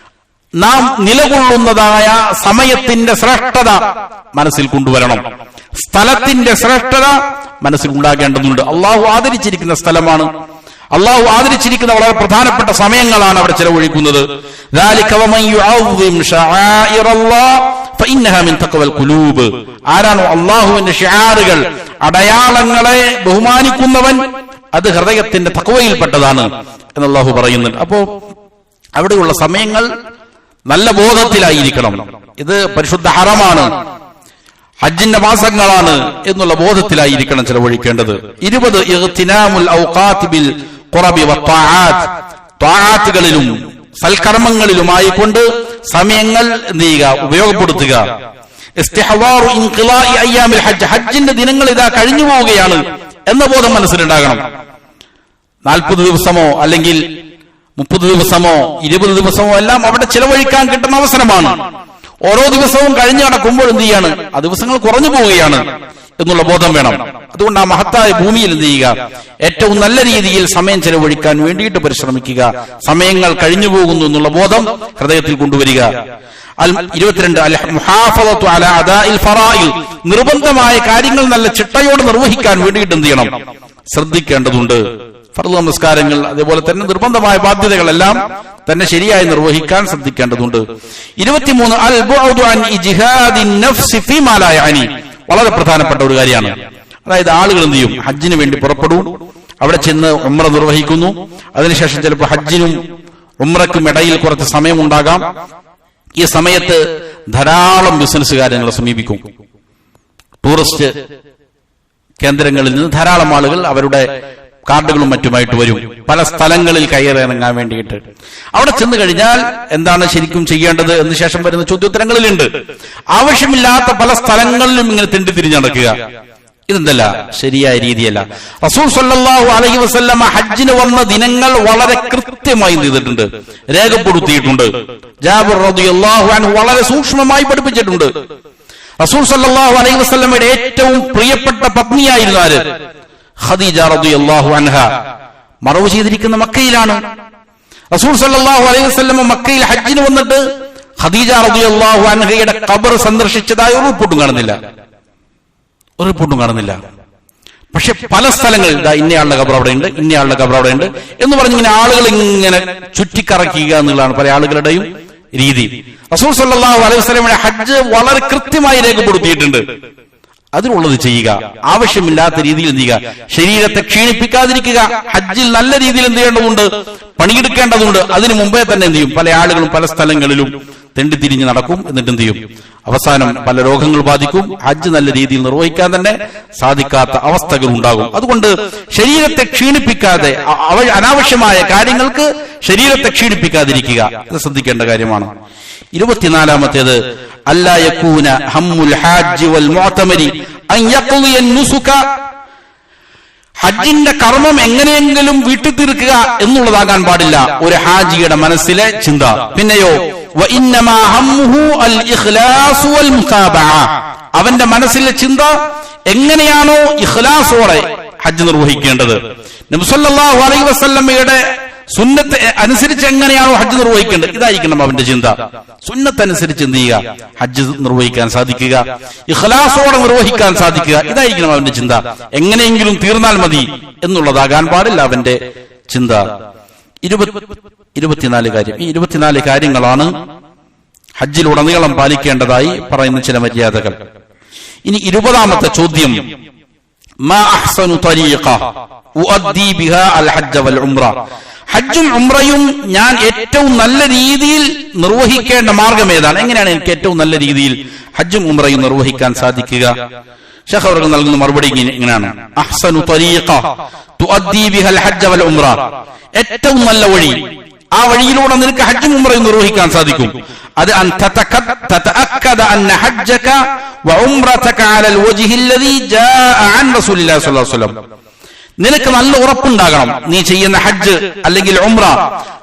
നാം നിലകൊള്ളുന്നതായ സമയത്തിന്റെ ശ്രേഷ്ഠത മനസ്സിൽ കൊണ്ടുവരണം. സ്ഥലത്തിന്റെ ശ്രേഷ്ഠത മനസ്സിൽ ഉണ്ടാകേണ്ടതുണ്ട്. അള്ളാഹു ആദരിച്ചിരിക്കുന്ന സ്ഥലമാണ്, അള്ളാഹു ആദരിച്ചിരിക്കുന്ന വളരെ പ്രധാനപ്പെട്ട സമയങ്ങളാണ് അവിടെ ചെലവഴിക്കുന്നത്. ആരാണോ അള്ളാഹുവിന്റെ ഷിആറുകൾ, അടയാളങ്ങളെ ബഹുമാനിക്കുന്നവൻ, അത് ഹൃദയത്തിന്റെ തഖ്വയിൽപ്പെട്ടതാണ് എന്ന് അള്ളാഹു പറയുന്നുണ്ട്. അപ്പോ അവിടെയുള്ള സമയങ്ങൾ നല്ല ബോധത്തിലായിരിക്കണം. ഇത് പരിശുദ്ധ ഹറമാണ്, ഹജ്ജിന്റെ മാസങ്ങളാണ് എന്നുള്ള ബോധത്തിലായിരിക്കണം ചെലവഴിക്കേണ്ടത്. 20 ഇഗ്തിനാമുൽ ഔഖാത്ത് ബിൽ ഖുറബി വത്ത്വാആത്ത്, ത്വാആത്തുകളിലും സൽക്കർമ്മങ്ങളിലുമായി കൊണ്ട് സമയങ്ങൾ എന്ത് ചെയ്യുക, ഉപയോഗപ്പെടുത്തുക. ഇസ്തിഹ്വാറു ഇൻഖിലാഇ അയ്യാമിൽ ഹജ്ജ്, ഹജ്ജിന്റെ ദിനങ്ങൾ ഇതാ കഴിഞ്ഞു പോവുകയാണ് എന്ന ബോധം മനസ്സിലുണ്ടാകണം. 40 ദിവസമോ അല്ലെങ്കിൽ 30 ദിവസമോ 20 ദിവസമോ എല്ലാം അവിടെ ചെലവഴിക്കാൻ കിട്ടുന്ന അവസരമാണ്. ഓരോ ദിവസവും കഴിഞ്ഞു നടക്കുമ്പോൾ എന്ത് ചെയ്യാണ്, ആ ദിവസങ്ങൾ കുറഞ്ഞു പോവുകയാണ് എന്നുള്ള ബോധം വേണം. അതുകൊണ്ട് ആ മഹത്തായ ഭൂമിയിൽ എന്ത് ചെയ്യുക, ഏറ്റവും നല്ല രീതിയിൽ സമയം ചെലവഴിക്കാൻ വേണ്ടിയിട്ട് പരിശ്രമിക്കുക. സമയങ്ങൾ കഴിഞ്ഞു പോകുന്നു എന്നുള്ള ബോധം ഹൃദയത്തിൽ കൊണ്ടുവരിക. 22 അൽ മുഹാഫളത്തു അലാ അദാഇൽ ഫറായിദ്, നിർബന്ധമായ കാര്യങ്ങൾ നല്ല ചിട്ടയോടെ നിർവഹിക്കാൻ വേണ്ടിയിട്ട് എന്ത് ചെയ്യണം, ശ്രദ്ധിക്കേണ്ടതുണ്ട്. ഫർള് നമസ്കാരങ്ങൾ, അതേപോലെ തന്നെ നിർബന്ധമായ ബാധ്യതകളെല്ലാം തന്നെ ശരിയായി നിർവഹിക്കാൻ ശ്രദ്ധിക്കേണ്ടതുണ്ട്. 23 അൽ ബുഅദു അൻ ഇജ്ഹാദിൻ നഫ്സി ഫീമാ ലാ യഅനി, വളരെ പ്രധാനപ്പെട്ട ഒരു കാര്യമാണ്. അതായത് ആളുകൾ എന്ത് ചെയ്യും, ഹജ്ജിന് വേണ്ടി പുറപ്പെടും, അവിടെ ചെന്ന് ഉംറ നിർവഹിക്കുന്നു, അതിനുശേഷം ചിലപ്പോൾ ഹജ്ജിനും ഉംറയ്ക്കും ഇടയിൽ കുറച്ച് സമയമുണ്ടാകാം. ഈ സമയത്ത് ധാരാളം ബിസിനസ് കാര്യങ്ങളെ സമീപിക്കും. ടൂറിസ്റ്റ് കേന്ദ്രങ്ങളിൽ നിന്ന് ധാരാളം ആളുകൾ അവരുടെ കാർഡുകളും മറ്റുമായിട്ട് വരും, പല സ്ഥലങ്ങളിൽ കയറിറങ്ങാൻ വേണ്ടിയിട്ട്. അവിടെ ചെന്ന് കഴിഞ്ഞാൽ എന്താണ് ശരിക്കും ചെയ്യേണ്ടത് എന്ന് ശേഷം വരുന്ന ചോദ്യോത്തരങ്ങളിലുണ്ട്. ആവശ്യമില്ലാത്ത പല സ്ഥലങ്ങളിലും ഇങ്ങനെ തെണ്ടി തിരിഞ്ഞു നടക്കുക, ഇതെന്തല്ല, ശരിയായ രീതിയല്ല. റസൂൽ സല്ലല്ലാഹു അലൈഹി വസല്ലമ ഹജ്ജിന് വന്ന ദിനങ്ങൾ വളരെ കൃത്യമായി ചെയ്തിട്ടുണ്ട്, രേഖപ്പെടുത്തിയിട്ടുണ്ട്. ജാബിർ റളിയല്ലാഹു അൻഹു വളരെ സൂക്ഷ്മമായി പഠിപ്പിച്ചിട്ടുണ്ട്. റസൂൽ സല്ലല്ലാഹു അലൈഹി വസല്ലമയുടെ ഏറ്റവും പ്രിയപ്പെട്ട പത്നിയായിരുന്നു ആര്? ഖദീജ റളിയല്ലാഹു അൻഹ. മറവ് ചെയ്തിരിക്കുന്ന മക്കയിലാണ്. റസൂൽ സല്ലല്ലാഹു അലൈഹി വസല്ലം മക്കയിൽ ഹജ്ജിന് വന്നിട്ട് ഖദീജ റളിയല്ലാഹു അൻഹയുടെ ഖബർ സന്ദർശിച്ചതായ ഒരു റിപ്പോർട്ടും കാണുന്നില്ല. പക്ഷെ പല സ്ഥലങ്ങളിൽ ഇന്നയാളുടെ ഖബർ അവിടെ ഉണ്ട്, ഇന്നയാളുടെ ഖബർ അവിടെ ഉണ്ട് എന്ന് പറഞ്ഞിങ്ങനെ ആളുകൾ ഇങ്ങനെ ചുറ്റിക്കറക്കുക എന്നുള്ളതാണ് പല ആളുകളുടെയും രീതി. റസൂൽ സല്ലല്ലാഹു അലൈഹി വസല്ലമയുടെ ഹജ്ജ് വളരെ കൃത്യമായി രേഖപ്പെടുത്തിയിട്ടുണ്ട്. അതിനുള്ളത് ചെയ്യുക, ആവശ്യമില്ലാത്ത രീതിയിൽ എന്ത് ചെയ്യുക, ശരീരത്തെ ക്ഷീണിപ്പിക്കാതിരിക്കുക. ഹജ്ജിൽ നല്ല രീതിയിൽ എന്ത് ചെയ്യേണ്ടതുണ്ട്, പണിയെടുക്കേണ്ടതുണ്ട്. അതിനു മുമ്പേ തന്നെ എന്ത് ചെയ്യും, പല ആളുകളും പല സ്ഥലങ്ങളിലും തെണ്ടിത്തിരിഞ്ഞ് നടക്കും. എന്നിട്ട് എന്ത് ചെയ്യും, അവസാനം പല രോഗങ്ങൾ ബാധിക്കും. ഹജ്ജ് നല്ല രീതിയിൽ നിർവഹിക്കാൻ തന്നെ സാധിക്കാത്ത അവസ്ഥകൾ ഉണ്ടാകും. അതുകൊണ്ട് ശരീരത്തെ ക്ഷീണിപ്പിക്കാതെ, അനാവശ്യമായ കാര്യങ്ങൾക്ക് ശരീരത്തെ ക്ഷീണിപ്പിക്കാതിരിക്കുക, ഇത് ശ്രദ്ധിക്കേണ്ട കാര്യമാണ്. 24ാമത്തേത് അല്ലാ യകൂന ഹമ്മുൽ ഹാജി വൽ മുഅ്തമരി അൻ യഖ്ളിയ നുസുക, ഹജ്ജിന്റെ കർമ്മം എങ്ങനെയെങ്കിലും വീട്ടിൽ തീർക്കുക എന്നുള്ളതാകാൻ പാടില്ല ഒരു ഹാജിയുടെ മനസ്സിലെ ചിന്ത. പിന്നെയോ വഇന്നമാ ഹമ്മുഹു അൽ ഇഖ്ലാസ് വൽ മുതാബഅ, അവന്റെ മനസ്സിലെ ചിന്ത എങ്ങനെയാണോ ഇഖ്ലാസോടെ ഹജ്ജ് നിർവഹിക്കേണ്ടത്, നബി സല്ലല്ലാഹു അലൈഹി വസല്ലമയുടെ സുന്നത്ത് അനുസരിച്ച് എങ്ങനെയാണോ ഹജ്ജ് നിർവഹിക്കേണ്ടത്, ഇതായിരിക്കണം അവന്റെ ചിന്ത. സുന്നത്ത് അനുസരിച്ച് എന്ത് ചെയ്യുക, ഹജ്ജ് നിർവഹിക്കാൻ സാധിക്കുക, ഇഖ്ലാസോടെ നിർവഹിക്കാൻ സാധിക്കുക, ഇതായിരിക്കണം അവന്റെ ചിന്ത. എങ്ങനെയെങ്കിലും തീർന്നാൽ മതി എന്നുള്ളതാകാൻ പാടില്ല അവന്റെ ചിന്ത. 24 കാര്യം. ഈ 24 കാര്യങ്ങളാണ് ഹജ്ജിലുടനീളം പാലിക്കേണ്ടതായി പറയുന്ന ചില മര്യാദകൾ. ഇനി 20ാമത്തെ ചോദ്യം, മാ അഹ്സനു തരീഖ ഉഅദ്ദി ബിഹാ അൽ ഹജ്ജ വൽ ഉംറ, ഹജ്ജും ഉംറയും ഞാൻ ഏറ്റവും നല്ല രീതിയിൽ നിർവഹിക്കേണ്ട മാർഗം ഏതാണ്? എങ്ങനെയാണ് എനിക്ക് ഏറ്റവും നല്ല രീതിയിൽ ഹജ്ജും ഉംറയും നിർവഹിക്കാൻ സാധിക്കുക? ശൈഖ് അവர்கள் നൽകുന്ന മറുപടി ഇങ്ങനെയാണ്: അഹ്സനു ത്വരീഖ തുഅദ്ദി ബിഹൽ ഹജ്ജ വൽ ഉംറ. ഏറ്റവും നല്ല വഴി, ആ വഴിയിലൂടെ നിനക്ക് ഹജ്ജും ഉംറയും നിർവഹിക്കാൻ സാധിക്കും. അത് അൻ തതഅക്കദ അന്ന ഹജ്ജക വ ഉംറതക അലൽ വജ്ഹി അല്ലദീ ജാഅ അൻ റസൂലില്ലാഹി സ്വല്ലല്ലാഹു അലൈഹി വസല്ലം. നിനക്ക് നല്ല ഉറപ്പുണ്ടാകണം, നീ ചെയ്യുന്ന ഹജ്ജ് അല്ലെങ്കിൽ ഉംറ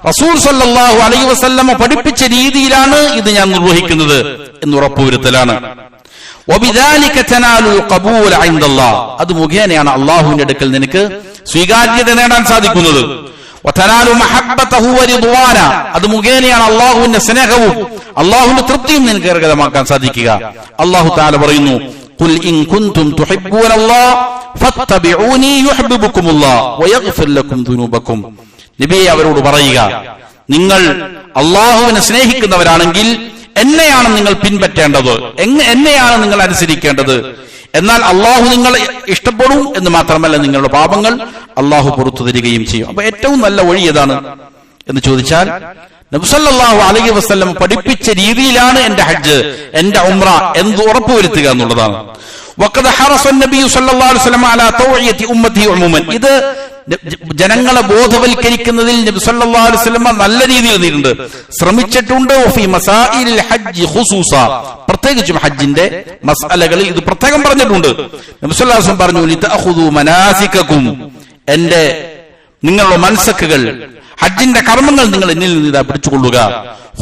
റസൂൽ സല്ലല്ലാഹു അലൈഹി വസല്ലം പഠിപ്പിച്ച രീതിയിലാണ് ഇത് ഞാൻ നിർവഹിക്കുന്നത് എന്ന് ഉറപ്പുവരുത്തലാണ്. വബിദാലിക തനാലുൽ ഖബൂല ഇൻദല്ലാഹ്. അത് മുഖേനയാണ് അല്ലാഹുവിന്റെ അടുക്കൽ നിനക്ക് സ്വീകാര്യത നേടാൻ സാധിക്കുന്നത്. വതനാലു മഹബ്ബതഹു വറിദ്വാന. അത് മുഖേനയാണ് അല്ലാഹുവിന്റെ സ്നേഹവും അല്ലാഹുവിന്റെ തൃപ്തിയും നിനക്ക് കരഗതമാക്കാൻ സാധിക്കുക. അല്ലാഹു തആല പറയുന്നു: ഖുൽ ഇൻ കുൻതും തുഹിബ്ബൂനല്ലാഹ ഫത്തബിഊനി യുഹിബ്ബുകുമുല്ലാഹ് വയഗ്ഫിർ ലക്കും ദുനൂബക്കും. നബിയെ അവരോട് പറയുക, നിങ്ങൾ അല്ലാഹുവിനെ സ്നേഹിക്കുന്നവരാണെങ്കിൽ എന്നെയാണ് നിങ്ങൾ പിൻപറ്റേണ്ടത്, എന്നെയാണ് നിങ്ങൾ അനുസരിക്കേണ്ടത്. എന്നാൽ അള്ളാഹു നിങ്ങളെ ഇഷ്ടപ്പെടും എന്ന് മാത്രമല്ല, നിങ്ങളുടെ പാപങ്ങൾ അള്ളാഹു പുറത്തു തരികയും ചെയ്യും. അപ്പൊ ഏറ്റവും നല്ല വഴി ഏതാണ് എന്ന് ചോദിച്ചാൽ നബി സല്ലല്ലാഹു അലൈഹി വസല്ലം പഠിപ്പിച്ച രീതിയിലാണ് എന്റെ ഹജ്ജ്, എന്റെ ഉംറ എന്ന് ഉറപ്പുവരുത്തുക എന്നുള്ളതാണ്. വഖദ ഹറസ നബി സല്ലല്ലാഹു അലൈഹി വസല്ലം അലാ തൗഇയതി ഉമ്മത്തി ഉമൂമൻ. ഇത് ജനങ്ങളെ ബോധവൽക്കരിക്കുന്നതിൽ നബി സല്ലല്ലാഹു അലൈഹി വസല്ലം നല്ല രീതിയിൽ നിന്നിട്ടുണ്ട്, ശ്രമിച്ചിട്ടുണ്ട്. ഫീ മസായിലിൽ ഹജ്ജ് ഖുസൂസ. പ്രത്യേകിച്ചും ഹജ്ജിന്റെ മസ്അലകളിൽ ഇത് പ്രത്യേകം പറഞ്ഞിട്ടുണ്ട്. നബി സല്ലല്ലാഹു അലൈഹി വസല്ലം പറഞ്ഞു: ലിതഅഖുദു മനാസികകും. നിങ്ങളുടെ മൻസക്കുകൾ, ഹജ്ജിന്റെ കർമ്മങ്ങൾ നിങ്ങൾ എന്നിൽ നിന്ന് ഇതാ പിടിച്ചുകൊള്ളുക.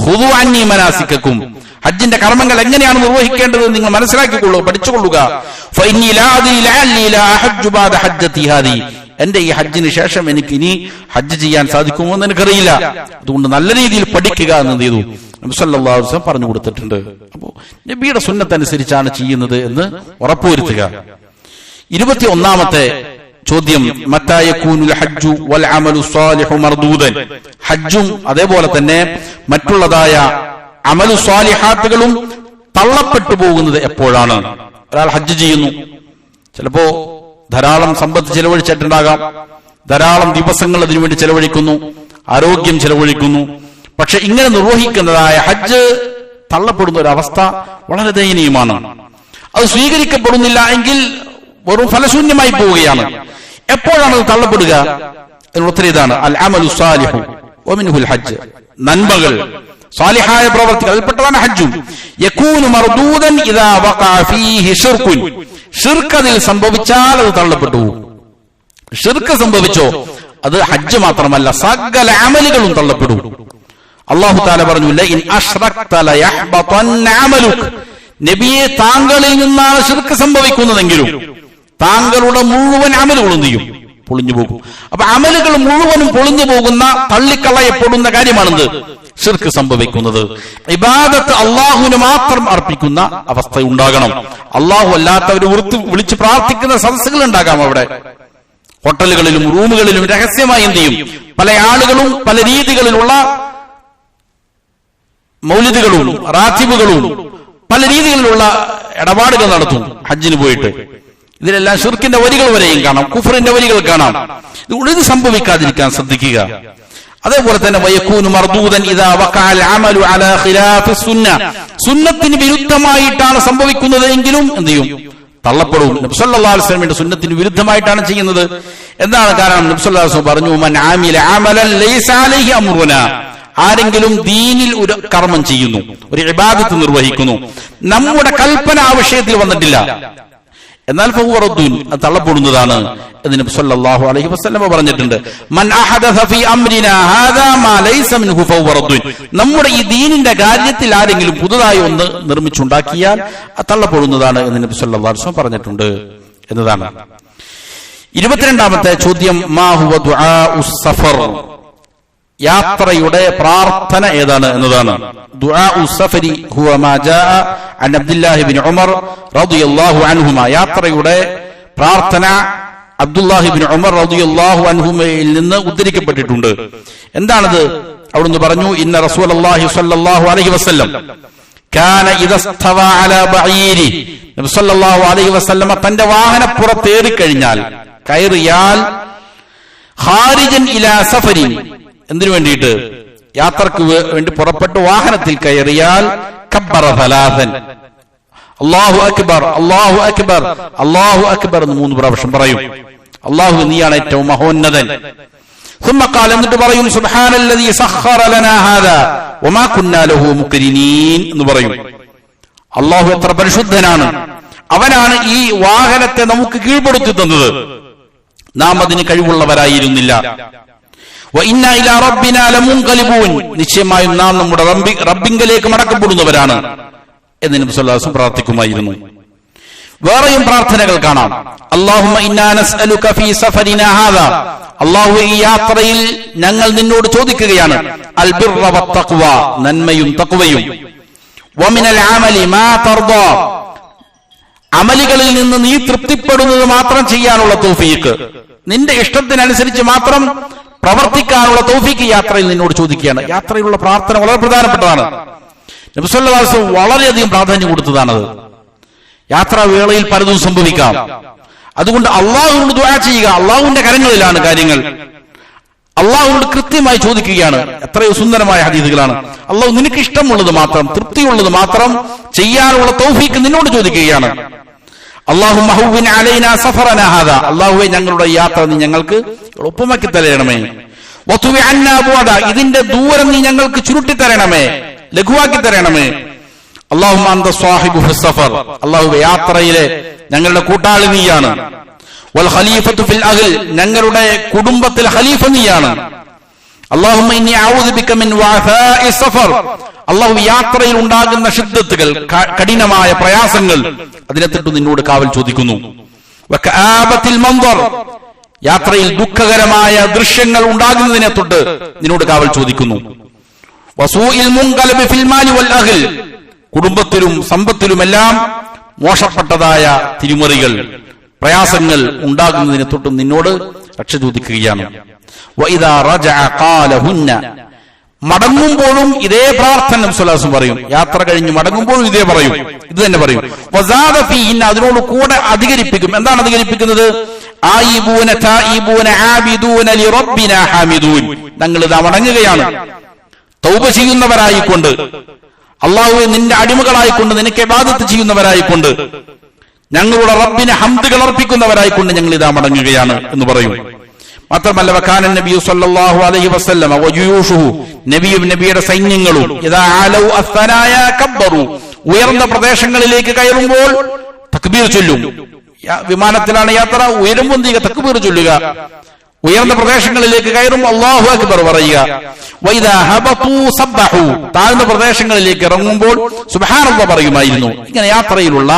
ഖുദു അന്നി മനാസികകും. ഹജ്ജിന്റെ കർമ്മങ്ങൾ എങ്ങനെയാണ് നിർവഹിക്കേണ്ടത് നിങ്ങൾ മനസ്സിലാക്കിക്കൊള്ളൂ, പഠിച്ചുകൊള്ളുക. ഫഇന്നി ലാ അദ്രി ലഅല്ലി ലാ അഹജ്ജു ബഅദ ഹജ്ജതി ഹാദി. എന്റെ ഈ ഹജ്ജിന് ശേഷം എനിക്ക് ഇനി ഹജ്ജ് ചെയ്യാൻ സാധിക്കുമോ എന്ന് എനിക്കറിയില്ല. അതുകൊണ്ട് നല്ല രീതിയിൽ പഠിക്കുക എന്ന് ചെയ്തു നബി സല്ലല്ലാഹു അലൈഹി വസല്ലം പറഞ്ഞു കൊടുത്തിട്ടുണ്ട്. അപ്പോ നബിയുടെ സുന്നത്ത് അനുസരിച്ചാണ് ചെയ്യുന്നത് എന്ന് ഉറപ്പുവരുത്തുക. 21ാമത്തെ ചോദ്യം: മത്താ യകൂനുൽ ഹജ്ജു വൽ അമലു സ്വാലിഹു മർദൂദൻ. ഹജ്ജും അതേപോലെ തന്നെ മറ്റുള്ളതായ അമലു സ്വാലിഹാത്തുകളും തള്ളപ്പെട്ടു പോകുന്നത് എപ്പോഴാണ്? ഒരാൾ ഹജ്ജ് ചെയ്യുന്നു, ചിലപ്പോ ധാരാളം സമ്പത്ത് ചെലവഴിച്ചിട്ടുണ്ടാകാം, ധാരാളം ദിവസങ്ങൾ അതിനുവേണ്ടി ചെലവഴിക്കുന്നു, ആരോഗ്യം ചെലവഴിക്കുന്നു. പക്ഷെ ഇങ്ങനെ നിർവഹിക്കുന്നതായ ഹജ്ജ് തള്ളപ്പെടുന്ന ഒരവസ്ഥ വളരെ ദയനീയമാണ്. അത് സ്വീകരിക്കപ്പെടുന്നില്ല എങ്കിൽ വെറും ഫലശൂന്യമായി പോവുകയാണ്. എപ്പോഴാണ് അത് തള്ളപ്പെടുക? ഉത്തരം ഇതാണ്: അൽ അമലു സാലിഹു വമിൻഹുൽ ഹജ്ജ്. നന്മകൾ, സാലിഹായ പ്രവർത്തികൾ, അതിൽപ്പെട്ടതാണ് ഹജ്ജും. യകൂനു മർദൂദൻ ഇദാ വഖഅ ഫീഹി ശിർകുൻ. ഷിർക്ക് അതിൽ സംഭവിച്ചാൽ അത് തള്ളപ്പെട്ടു. ഷിർക്ക് സംഭവിച്ചോ അത് ഹജ്ജ് മാത്രമല്ല സകല അമലുകളും തള്ളപ്പെടും. അല്ലാഹു തആല പറഞ്ഞു: ലഇൻ അശ്റക്ത ലയഹ്ബതന്ന അമലുക. നബിയെ, താങ്കളിൽ നിന്നാണ് ഷിർക്ക് സംഭവിക്കുന്നതെങ്കിലും താങ്കളുടെ മുഴുവൻ അമലുകളും ചെയ്യും പൊളിഞ്ഞു പോകും. അപ്പൊ അമലുകൾ മുഴുവനും പൊളിഞ്ഞു പോകുന്ന, തള്ളിക്കളയപ്പെടുന്ന കാര്യമാണെന്ത്? ഷിർക്ക് സംഭവിക്കുന്നത്. ഇബാദത്ത് അള്ളാഹുവിന് മാത്രം അർപ്പിക്കുന്ന അവസ്ഥ ഉണ്ടാകണം. അള്ളാഹു അല്ലാത്തവർ വിളിച്ച് പ്രാർത്ഥിക്കുന്ന സദസ്സുകൾ ഉണ്ടാകാം. അവിടെ ഹോട്ടലുകളിലും റൂമുകളിലും രഹസ്യമായി എന്ത് ചെയ്യും? പല ആളുകളും പല രീതികളിലുള്ള മൗലിദുകളും റാത്തിബുകളും പല രീതികളിലുള്ള ഇടപാടുകൾ നടത്തും ഹജ്ജിന് പോയിട്ട്. ഇതിലെല്ലാം ഷിർക്കിന്റെ വരികൾ വരെയും കാണാം, കുഫറിന്റെ വരികൾ കാണാം. ഇത് സംഭവിക്കാതിരിക്കാൻ ശ്രദ്ധിക്കുക. അതേപോലെ തന്നെ വയകൂനു മർദൂദൻ ഇദാ വഖഅൽ അമലു അലാ ഖിലാഫി സുന്ന. സുന്നത്തിന് വിരുദ്ധമായിട്ടാണ് സംഭവിക്കുന്നത് എങ്കിലും എന്ത് ചെയ്യും? തള്ളപ്പെടും. നബി സല്ലല്ലാഹു അലൈഹി വസല്ലമയുടെ സുന്നത്തിന് വിരുദ്ധമായിട്ടാണ് ചെയ്യുന്നത്. എന്താണ് കാരണം? നബി സല്ലല്ലാഹു അലൈഹി വസല്ലം പറഞ്ഞു: മൻ ആമില അമലൻ ലൈസ അലൈഹി അംറുനാ. ആരെങ്കിലും ദീനിൽ ഒരു കർമ്മം ചെയ്യുന്നു, ഒരു ഇബാദത്ത് നിർവഹിക്കുന്നു, നമ്മുടെ കൽപ്പന ആ വിഷയത്തിൽ വന്നിട്ടില്ല, എന്നാൽ ഫഹുവറദ്ദുൻ, അത് തള്ളപ്പെടുന്നതാണ് എന്ന് നബി സല്ലല്ലാഹു അലൈഹി വസല്ലം പറഞ്ഞിട്ടുണ്ട്. മൻ അഹദസ ഫീ അംരിനാ ഹാദാ മാ ലൈസ മിൻഹു ഫഹുവറദ്ദുൻ. നമ്മുടെ ഈ ദീനിന്റെ കാര്യത്തിൽ ആരെങ്കിലും പുതുതായി ഒന്ന് നിർമ്മിച്ചുണ്ടാക്കിയാൽ അത് തള്ളപ്പെടുന്നതാണ് എന്ന് നബി സല്ലല്ലാഹു അലൈഹി വസല്ലം പറഞ്ഞിട്ടുണ്ട് എന്നതാണ്. 22ാമത്തെ ചോദ്യം: മാ ഹുവ ദുആഉസ് സഫർ. യാത്രയുടെ പ്രാർത്ഥന ഏതാണ് എന്നതാണ്. ദുആഉസ് സഫരി ഹുവ മാ ജാഅ അൻ അബ്ദുല്ലാഹി ഇബ്നു ഉമർ റളിയല്ലാഹു അൻഹുമാ. യാത്രയുടെ പ്രാർത്ഥന അബ്ദുല്ലാഹി ഇബ്നു ഉമർ റളിയല്ലാഹു അൻഹുമയിൽ നിന്ന് ഉദ്ധരിക്കപ്പെട്ടിട്ടുണ്ട്. എന്താണത്? അവിടുന്ന് പറഞ്ഞു: ഇന്ന റസൂലുള്ളാഹി സ്വല്ലല്ലാഹു അലൈഹി വസല്ലം കാന ഇദസ്തവ അലാ ബഈരി. നബി സ്വല്ലല്ലാഹു അലൈഹി വസല്ലം തന്റെ വാഹനപ്പുറത്തേറി കഴിഞ്ഞാൽ, കയറിയാൽ, ഖാരിജൻ ഇലാ സഫരിൻ, എന്തിനു വേണ്ടിയിട്ട്? യാത്രക്ക് വേണ്ടി പുറപ്പെട്ട് വാഹനത്തിൽ കയറിയാൽ കബ്ബറ സലാസൻ, അല്ലാഹു അക്ബർ അല്ലാഹു അക്ബർ അല്ലാഹു അക്ബർ എന്ന് 3 പ്രാവശ്യം പറയും. അല്ലാഹു നീയാണ് ഏറ്റവും മഹോന്നതൻ. ثم قال എന്നിട്ട് പറയും സുബ്ഹാനല്ലദീ സഖറ ലനാ ഹാദാ വമാ കുന്നാ ലഹു മുഖ്രിനീൻ എന്ന് പറയും. അല്ലാഹു എത്ര പരിശുദ്ധനാണ്, അവനാണ് ഈ വാഹനത്തെ നമുക്ക് കീഴ്പ്പെടുത്തി തന്നത്, നാം അതിന് കഴിവുള്ളവരായിരുന്നില്ല. വഇന്നാ ഇലാ റബ്ബിനാ ലമുൻഖലിബൂൻ, നിശ്ചയമായും നാം നമ്മുടെ റബ്ബിങ്കലേക്ക് മടക്കപ്പെടുന്നവരാണ് എന്ന് നബി സല്ലല്ലാഹു അലൈഹി വസല്ലം പ്രാർത്ഥിക്കുമായിരുന്നു. വേറെയും പ്രാർത്ഥനകൾ കാണാം. അല്ലാഹുമ്മ ഇന്നാ നസ്അലുക ഫീ സഫരിനാ ഹാദാ, അല്ലാഹു ഈ യാത്രയിൽ ഞങ്ങൾ നിന്നോട് ചോദിക്കുകയാണ് അൽ ബിർറ വത്തഖ്വ, നന്മയും തഖ്വയും, വമിനൽ അമലി മാ തർദാ, അമലുകളിൽ നിന്ന് നീ തൃപ്തിപ്പെടുന്നത് മാത്രം ചെയ്യാനുള്ള തൗഫീഖ്, നിന്റെ ഇഷ്ടത്തിനനുസരിച്ച് മാത്രം പ്രവർത്തിക്കാനുള്ള തൗഫീഖ് യാത്രയിൽ നിന്നോട് ചോദിക്കുകയാണ്. യാത്രയിലുള്ള പ്രാർത്ഥന വളരെ പ്രധാനപ്പെട്ടതാണ്. നബി സല്ലല്ലാഹു അലൈഹി വസല്ലം വളരെയധികം പ്രാധാന്യം കൊടുത്തതാണത്. യാത്രാവേളയിൽ പലതും സംഭവിക്കാം. അതുകൊണ്ട് അള്ളാഹുവിനോട് ദുആ ചെയ്യുക. അള്ളാഹുവിന്റെ കരങ്ങളിലാണ് കാര്യങ്ങൾ. അള്ളാഹുവിനോട് കൃത്യമായി ചോദിക്കുകയാണ്. എത്രയോ സുന്ദരമായ ഹദീസുകളാണ്. അള്ളാഹു നിനക്ക് ഇഷ്ടമുള്ളത് മാത്രം, തൃപ്തിയുള്ളത് മാത്രം ചെയ്യാനുള്ള തൗഫീഖ് നിന്നോട് ചോദിക്കുകയാണ്. അല്ലാഹുമ്മ ഹവ്വിൻ അലൈനാ സഫറനാ ഹാദാ, അല്ലാഹുവേ ഞങ്ങളുടെ യാത്ര നീ ഞങ്ങൾക്ക് എളുപ്പമാക്കി തരണമേ. വതുവി അന്നാ ബുഅദ, ഇതിന്റെ ദൂരം നീ ഞങ്ങൾക്ക് ചുരുട്ടി തരണമേ, ലഘുവാക്കി തരണമേ. അല്ലാഹുമ്മ അന്ത സ്വാഹിബു ഫിസ് സഫർ, അല്ലാഹുവേ യാത്രയിലെ ഞങ്ങളുടെ കൂട്ടാളി നീയാണ്. വൽ ഖലീഫത്തു ഫിൽ അഹ്ൽ, ഞങ്ങളുടെ കുടുംബത്തിലെ ഖലീഫ നീയാണ്. അല്ലാഹുമ്മ ഇന്നി അഊദു ബിക മിൻ വഅസാഇ സഫർ, അല്ലാഹു യാത്രയിൽ ഉണ്ടാകുന്ന ശിദ്ദത്തുകൾ, കഠിനമായ പ്രയാസങ്ങൾ, അതിനെ തൊട്ട് നിന്നോട് കാവൽ ചോദിക്കുന്നു. വകആബത്തിൽ മൻദർ, യാത്രയിൽ ദുഃഖകരമായ ദൃശ്യങ്ങൾ ഉണ്ടാകുന്നതിനെ തൊട്ട് നിന്നോട് കാവൽ ചോദിക്കുന്നു. വസൂഇൽ മുൻഖലബി ഫിൽ മാലി വൽ അഹ്ൽ, കുടുംബത്തിലും സമ്പത്തിലുമെല്ലാം മോശപ്പെട്ടതായ തിരിമറികൾ, പ്രയാസങ്ങൾ ഉണ്ടാകുന്നതിനെ തൊട്ടും നിന്നോട് രക്ഷ ചോദിക്കുകയാണ്. വഇദാ റജഅ ഖാലഹുന്ന, മടങ്ങുമ്പോഴും ഇതേ പ്രാർത്ഥന നബി സല്ലല്ലാഹു അലൈഹി വസല്ലം പറയും. യാത്ര കഴിഞ്ഞ് മടങ്ങുമ്പോഴും ഇതേ പറയും, ഇത് തന്നെ പറയും. വസാദ ഫീഹിന്ന, അതിനോട് കൂടെ അധികരിപ്പിക്കും. എന്താണ് അധികരിപ്പിക്കുന്നത്? ആയിബൂന തായിബൂന ആബിദൂന ലിറബ്ബിനാ ഹാമിദൂൻ, ഞങ്ങൾ ഇതാ മടങ്ങുകയാണ് തൗബ ചെയ്യുന്നവരായിക്കൊണ്ട്, അല്ലാഹുവേ നിന്റെ അടിമകളായിക്കൊണ്ട്, നിനക്ക് ഇബാദത്ത് ചെയ്യുന്നവരായിക്കൊണ്ട്, ഞങ്ങളുടെ റബ്ബിനെ ഹംദുകൾ അർപ്പിക്കുന്നവരായിക്കൊണ്ട് ഞങ്ങൾ ഇതാ മടങ്ങുകയാണ് എന്ന് പറയും. മാത്രമല്ല വകാന നബി സല്ലല്ലാഹു അലൈഹി വസല്ലം വജുയൂഷുഹു, നബിയും നബിയുടെ സൈന്യങ്ങളും ഇദാ അലൗ അസ്സനായ കബ്ബറു, ഉയർന്ന പ്രദേശങ്ങളിലേക്ക് കയറുമ്പോൾ തക്ബീർ ചൊല്ലും. വിമാനത്തിലാണ് യാത്ര, ഉയരുമ്പോൾ തക്ബീർ ചൊല്ലുക. ഉയർന്ന പ്രദേശങ്ങളിലേക്ക് കയറും അല്ലാഹു അക്ബർ പറയുക. വഇദാ ഹബതു സബ്ബഹു, താഴ്ന്ന പ്രദേശങ്ങളിലേക്ക് ഇറങ്ങുമ്പോൾ സുബ്ഹാനല്ലാഹ് പറയുമായിരുന്നു. ഇങ്ങനെ യാത്രയിലുള്ള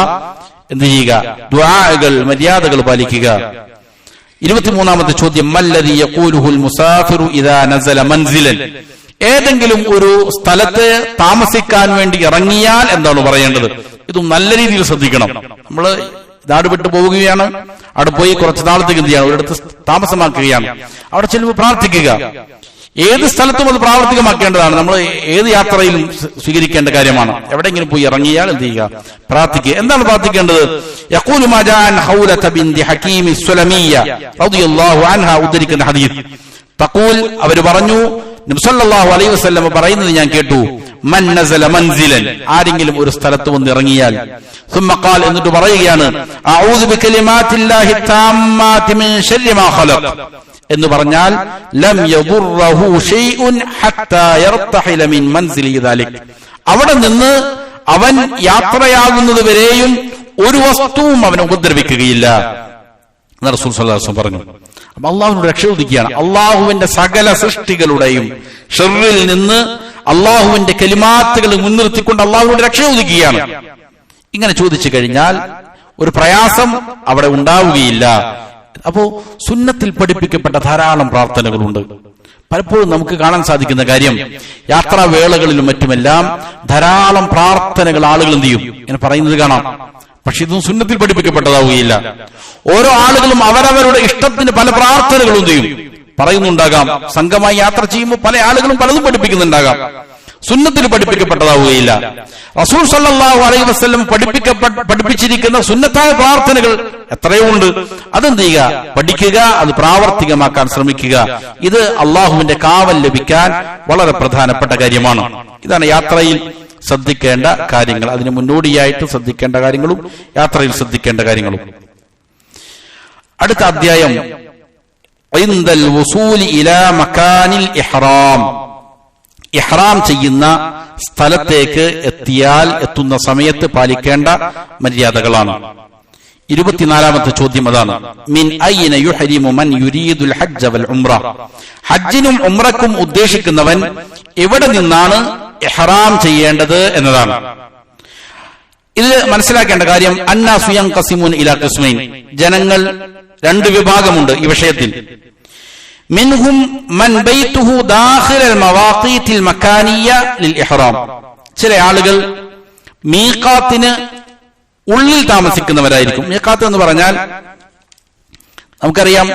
എന്ത് ചെയ്യുക? ദുആകൾ, മര്യാദകൾ പാലിക്കുക. 23ാമത്തെ ചോദ്യം, മല്ലദി യഖൂലുഹുൽ മുസാഫിറു ഇദാ നസല മൻസിലൻ, ഏതെങ്കിലും ഒരു സ്ഥലത്ത് താമസിക്കാൻ വേണ്ടി ഇറങ്ങിയാൽ എന്താണ് പറയേണ്ടത്? ഇതും നല്ല രീതിയിൽ ശ്രദ്ധിക്കണം. നമ്മൾ നാട് വിട്ടു പോവുകയാണ്, അവിടെ പോയി കുറച്ച് നാളത്തേക്ക് എന്ത് ചെയ്യണം? ഒരിടത്ത് താമസമാക്കുകയാണ്. അവിടെ ചെല്ലുമ്പോൾ പ്രാർത്ഥിക്കുക. ഏത് സ്ഥലത്തും അത് പ്രാവർത്തികമാക്കേണ്ടതാണ്. നമ്മൾ ഏത് യാത്രയിലും സ്വീകരിക്കേണ്ട കാര്യമാണ്. എവിടെയെങ്കിലും പോയി ഇറങ്ങിയാൽ എന്ത് ചെയ്യുക? പ്രാർത്ഥിക്കുക. എന്താണ് പ്രാർത്ഥിക്കേണ്ടത്? യഖൂലു മാ ജാഅൻ ഹൗലത ബിൻതി ഹകീം സുലമിയ്യ റളിയല്ലാഹു അൻഹാ ഉദ്ധരിക്കുന്ന ഹദീസ്. തഖൂൽ, അവർ പറഞ്ഞു, നബി സല്ലല്ലാഹു അലൈഹി വസല്ലം പറയുന്നത് ഞാൻ കേട്ടു, മൻ നസല മൻസിലൻ, ആരെങ്കിലും ഒരു സ്ഥലത്ത് വന്ന് ഇറങ്ങിയാൽ, ثم قال, എന്നിട്ട് പറയുകയാണ്, അഊദു ബികലിമാത്തില്ലാഹി താമ്മാതി മിൻ ശർരി മാ ഖലഖ് എന്ന് പറഞ്ഞാൽ, ലം യദുർറഹു ഷൈഉൻ ഹത്താ യർതഹില മിൻ മൻസിലി ദാലിക്, അവിടെ നിന്ന് അവൻ യാത്രയാകുന്നത് വരെയും ഒരു വസ്തുവും അവനെ ഉപദ്രവിക്കുകയില്ല എന്ന് റസൂൽ സല്ലല്ലാഹു അലൈഹി വസല്ലം പറഞ്ഞു. അപ്പൊ അള്ളാഹുവിനോട് രക്ഷ ചോദിക്കുകയാണ്. അള്ളാഹുവിന്റെ സകല സൃഷ്ടികളുടെയും ഷർറിൽ നിന്ന് അള്ളാഹുവിന്റെ കലിമാത്തുകൾ മുൻനിർത്തിക്കൊണ്ട് അള്ളാഹുവിനോട് രക്ഷ ചോദിക്കുകയാണ്. ഇങ്ങനെ ചോദിച്ചു കഴിഞ്ഞാൽ ഒരു പ്രയാസം അവിടെ ഉണ്ടാവുകയില്ല. അപ്പോ സുന്നത്തിൽ പഠിപ്പിക്കപ്പെട്ട ധാരാളം പ്രാർത്ഥനകളുണ്ട്. പലപ്പോഴും നമുക്ക് കാണാൻ സാധിക്കുന്ന കാര്യം, യാത്രാവേളകളിലും മറ്റുമെല്ലാം ധാരാളം പ്രാർത്ഥനകൾ ആളുകൾ എന്ത് ചെയ്യും? ഇങ്ങനെ പറയുന്നത് കാണാം. പക്ഷെ ഇതൊന്നും സുന്നത്തിൽ പഠിപ്പിക്കപ്പെട്ടതാവുകയില്ല. ഓരോ ആളുകളും അവരവരുടെ ഇഷ്ടത്തിന് പല പ്രാർത്ഥനകളും എന്ത് ചെയ്യും? പറയുന്നുണ്ടാകാം. സംഘമായി യാത്ര ചെയ്യുമ്പോൾ പല ആളുകളും പലതും പഠിപ്പിക്കുന്നുണ്ടാകാം. സുന്നത്തിൽ പഠിപ്പിക്കപ്പെട്ടതാവുകയില്ല. റസൂൽ സല്ലല്ലാഹു അലൈഹി വസല്ലം പഠിപ്പിച്ചിരിക്കുന്ന സുന്നത്തായ പ്രാർത്ഥനകൾ എത്രയോ ഉണ്ട്. അതെന്ത് ചെയ്യുക? പഠിക്കുക, അത് പ്രാവർത്തികമാക്കാൻ ശ്രമിക്കുക. ഇത് അള്ളാഹുവിന്റെ കാവൽ ലഭിക്കാൻ വളരെ പ്രധാനപ്പെട്ട കാര്യമാണ്. ഇതാണ് യാത്രയിൽ ശ്രദ്ധിക്കേണ്ട കാര്യങ്ങൾ. അതിന് മുന്നോടിയായിട്ട് ശ്രദ്ധിക്കേണ്ട കാര്യങ്ങളും യാത്രയിൽ ശ്രദ്ധിക്കേണ്ട കാര്യങ്ങളും. അടുത്ത അധ്യായം ഇൻദൽ വുസൂലി ഇലാ മകാനിൽ ഇഹ്റാം. ഇഹ്റാം ചെയ്യുന്ന സ്ഥലത്തേക്ക് എത്തുന്ന സമയത്ത് പാലിക്കേണ്ട മര്യാദകളാണ്. 24ാമത്തെ ചോദ്യം അതാണ്. മിൻ അയ്ന യുഹരിമു മൻ യുരീദുൽ ഹജ്ജ വൽ ഉംറ. ഹജ്ജിനും ഉംറക്കും ഉദ്ദേശിക്കുന്നവൻ എവിടെ നിന്നാണ് ഇഹ്റാം ചെയ്യേണ്ടത് എന്നതാണ്. ഇത് മനസ്സിലാക്കേണ്ട കാര്യം അന്നാസു യൻഖസിമുൻ ഇലാ ഖിസ്മൈൻ. ജനങ്ങൾ രണ്ട് വിഭാഗമുണ്ട് ഈ വിഷയത്തിൽ. മിൻഹും മൻ ബൈതുഹു ദാഖിലൽ മവാഖീതിൽ മക്കാനിയ ലിൽ ഇഹ്റാം. ചില ആളുകൾ മീഖാത്തിന് ഉള്ളിൽ താമസിക്കുന്നവരായിരിക്കും. മീഖാത്ത് എന്ന് പറഞ്ഞാൽ നമുക്കറിയാം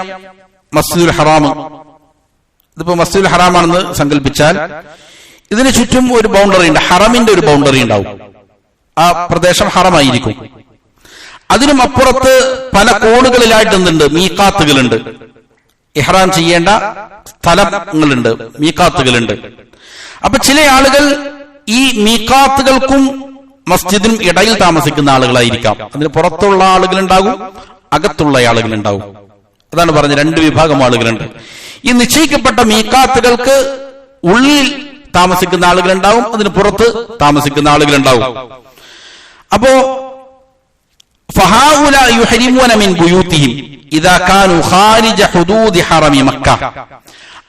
മസ്ജിദുൽ ഹറാം. ഇതിപ്പോ മസ്ജിദുൽ ഹറാമാണെന്ന് സങ്കല്പിച്ചാൽ ഇതിന് ചുറ്റും ഒരു ബൗണ്ടറി ഉണ്ട്, ഹറമിന്റെ ഒരു ബൗണ്ടറി ഉണ്ടാവും. ആ പ്രദേശം ഹറമായിരിക്കും. അതിനും അപ്പുറത്ത് പല കോണുകളിലായിട്ട് എന്തുണ്ട്? മീഖാത്തുകളുണ്ട്. ഇഹ്റാം ചെയ്യേണ്ട സ്ഥലങ്ങളുണ്ട്, മീഖാത്തുകളുണ്ട്. അപ്പൊ ചില ആളുകൾ ഈ മീഖാത്തുകൾക്കും മസ്ജിദിനും ഇടയിൽ താമസിക്കുന്ന ആളുകളായിരിക്കാം. അതിന് പുറത്തുള്ള ആളുകളുണ്ടാകും, അകത്തുള്ള ആളുകളുണ്ടാകും. അതാണ് പറഞ്ഞത്, രണ്ട് വിഭാഗം ആളുകളുണ്ട്. ഈ നിശ്ചയിക്കപ്പെട്ട മീഖാത്തുകൾക്ക് ഉള്ളിൽ താമസിക്കുന്ന ആളുകളുണ്ടാവും, അതിന് പുറത്ത് താമസിക്കുന്ന ആളുകളുണ്ടാവും. അപ്പോ ഫഹാഉല യുഹരിമൂന മിൻ ബുയൂതിഹിം ഇദാ കാനൂ ഖാരിജ ഹുദൂദി ഹറമി മക്ക.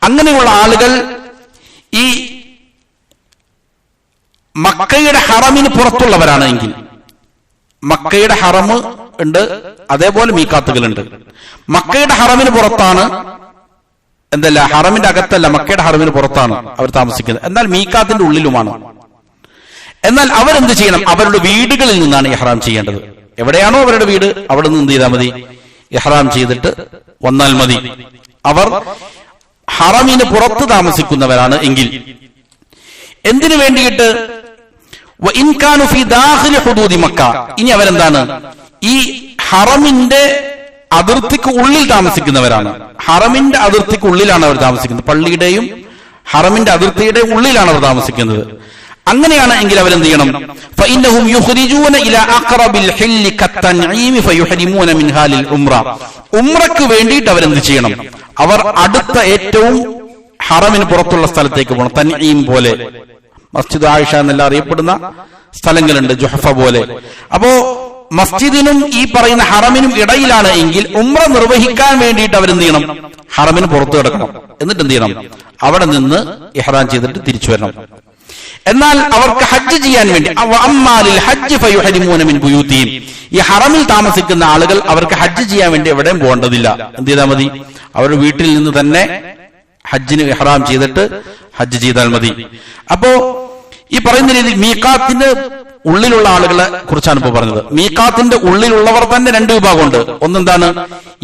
അങ്ങനെയുള്ള ആളുകൾ ഈ മക്കയുടെ ഹറമിന് പുറത്തുള്ളവരാണ് എങ്കിൽ, മക്കയുടെ ഹറം ഉണ്ട്, അതേപോലെ മീഖാത്തുകളുണ്ട്. മക്കയുടെ ഹറമിന് പുറത്താണ്, എന്തല്ല ഹറമിന്റെ അകത്തല്ല, മക്കയുടെ ഹറമിന് പുറത്താണ് അവർ താമസിക്കുന്നത്. എന്നാൽ മീഖാത്തിന്റെ ഉള്ളിലുമാണ്. എന്നാൽ അവരെന്ത് ചെയ്യണം? അവരുടെ വീടുകളിൽ നിന്നാണ് ഇഹ്റാം ചെയ്യേണ്ടത്. എവിടെയാണോ അവരുടെ വീട് അവിടെ നിന്ന് എന്ത് ചെയ്താൽ മതി? ഇഹ്റാം ചെയ്തിട്ട് വന്നാൽ മതി. അവർ ഹറമിന് പുറത്ത് താമസിക്കുന്നവരാണ് എങ്കിൽ. എന്തിനു വേണ്ടിയിട്ട്? ഇനി അവരെന്താണ്? ഈ ഹറമിന്റെ അതിർത്തിക്ക് ഉള്ളിൽ താമസിക്കുന്നവരാണ്. ഹറമിന്റെ അതിർത്തിക്ക് ഉള്ളിലാണ് അവർ താമസിക്കുന്നത്. പള്ളിയുടെയും ഹറമിന്റെ അതിർത്തിയുടെയും ഉള്ളിലാണ് അവർ താമസിക്കുന്നത്. അങ്ങനെയാണ് എങ്കിൽ അവരെന്ത് ചെയ്യണം? ഫഇന്നഹും യുഖ്രിജൂന ഇലാ അഖറബിൽ ഹില്ലി കത്തൻഈം ഫയുഹരിമൂന മിൻഹാ ലിൽ ഉംറ. ഉംറക്ക് വേണ്ടിയിട്ട് അവരെന്ത് ചെയ്യണം? അവർ അടുത്ത ഏറ്റവും ഹറമിന് പുറത്തുള്ള സ്ഥലത്തേക്ക് പോകണം. തൻഈം പോലെ, മസ്ജിദ് ആയിഷ എന്നെല്ലാം അറിയപ്പെടുന്ന സ്ഥലങ്ങളുണ്ട്, ജുഹഫ പോലെ. അപ്പോ മസ്ജിദിനും ഈ പറയുന്ന ഹറമിനും ഇടയിലാണ് എങ്കിൽ ഉംറ നിർവഹിക്കാൻ വേണ്ടിയിട്ട് അവരെന്ത് ചെയ്യണം? ഹറമിന് പുറത്തു കിടക്കണം. എന്നിട്ട് എന്ത് ചെയ്യണം? അവിടെ നിന്ന് ഇഹ്റാം ചെയ്തിട്ട് തിരിച്ചു വരണം. എന്നാൽ അവർക്ക് ഹജ്ജ് ചെയ്യാൻ വേണ്ടി ഈ ഹറമിൽ താമസിക്കുന്ന ആളുകൾ അവർക്ക് ഹജ്ജ് ചെയ്യാൻ വേണ്ടി എവിടെയും പോകേണ്ടതില്ല. എന്ത് ചെയ്താൽ മതി? അവരുടെ വീട്ടിൽ നിന്ന് തന്നെ ഹജ്ജിന് ഇഹ്റാം ചെയ്തിട്ട് ഹജ്ജ് ചെയ്താൽ മതി. അപ്പോ ഈ പറയുന്ന രീതിയിൽ മീഖാത്തിന്റെ ഉള്ളിലുള്ള ആളുകളെ കുറിച്ചാണ് ഇപ്പോൾ പറഞ്ഞത്. മീഖാത്തിന്റെ ഉള്ളിലുള്ളവർ തന്നെ രണ്ട് വിഭാഗമുണ്ട്. ഒന്നെന്താണ്?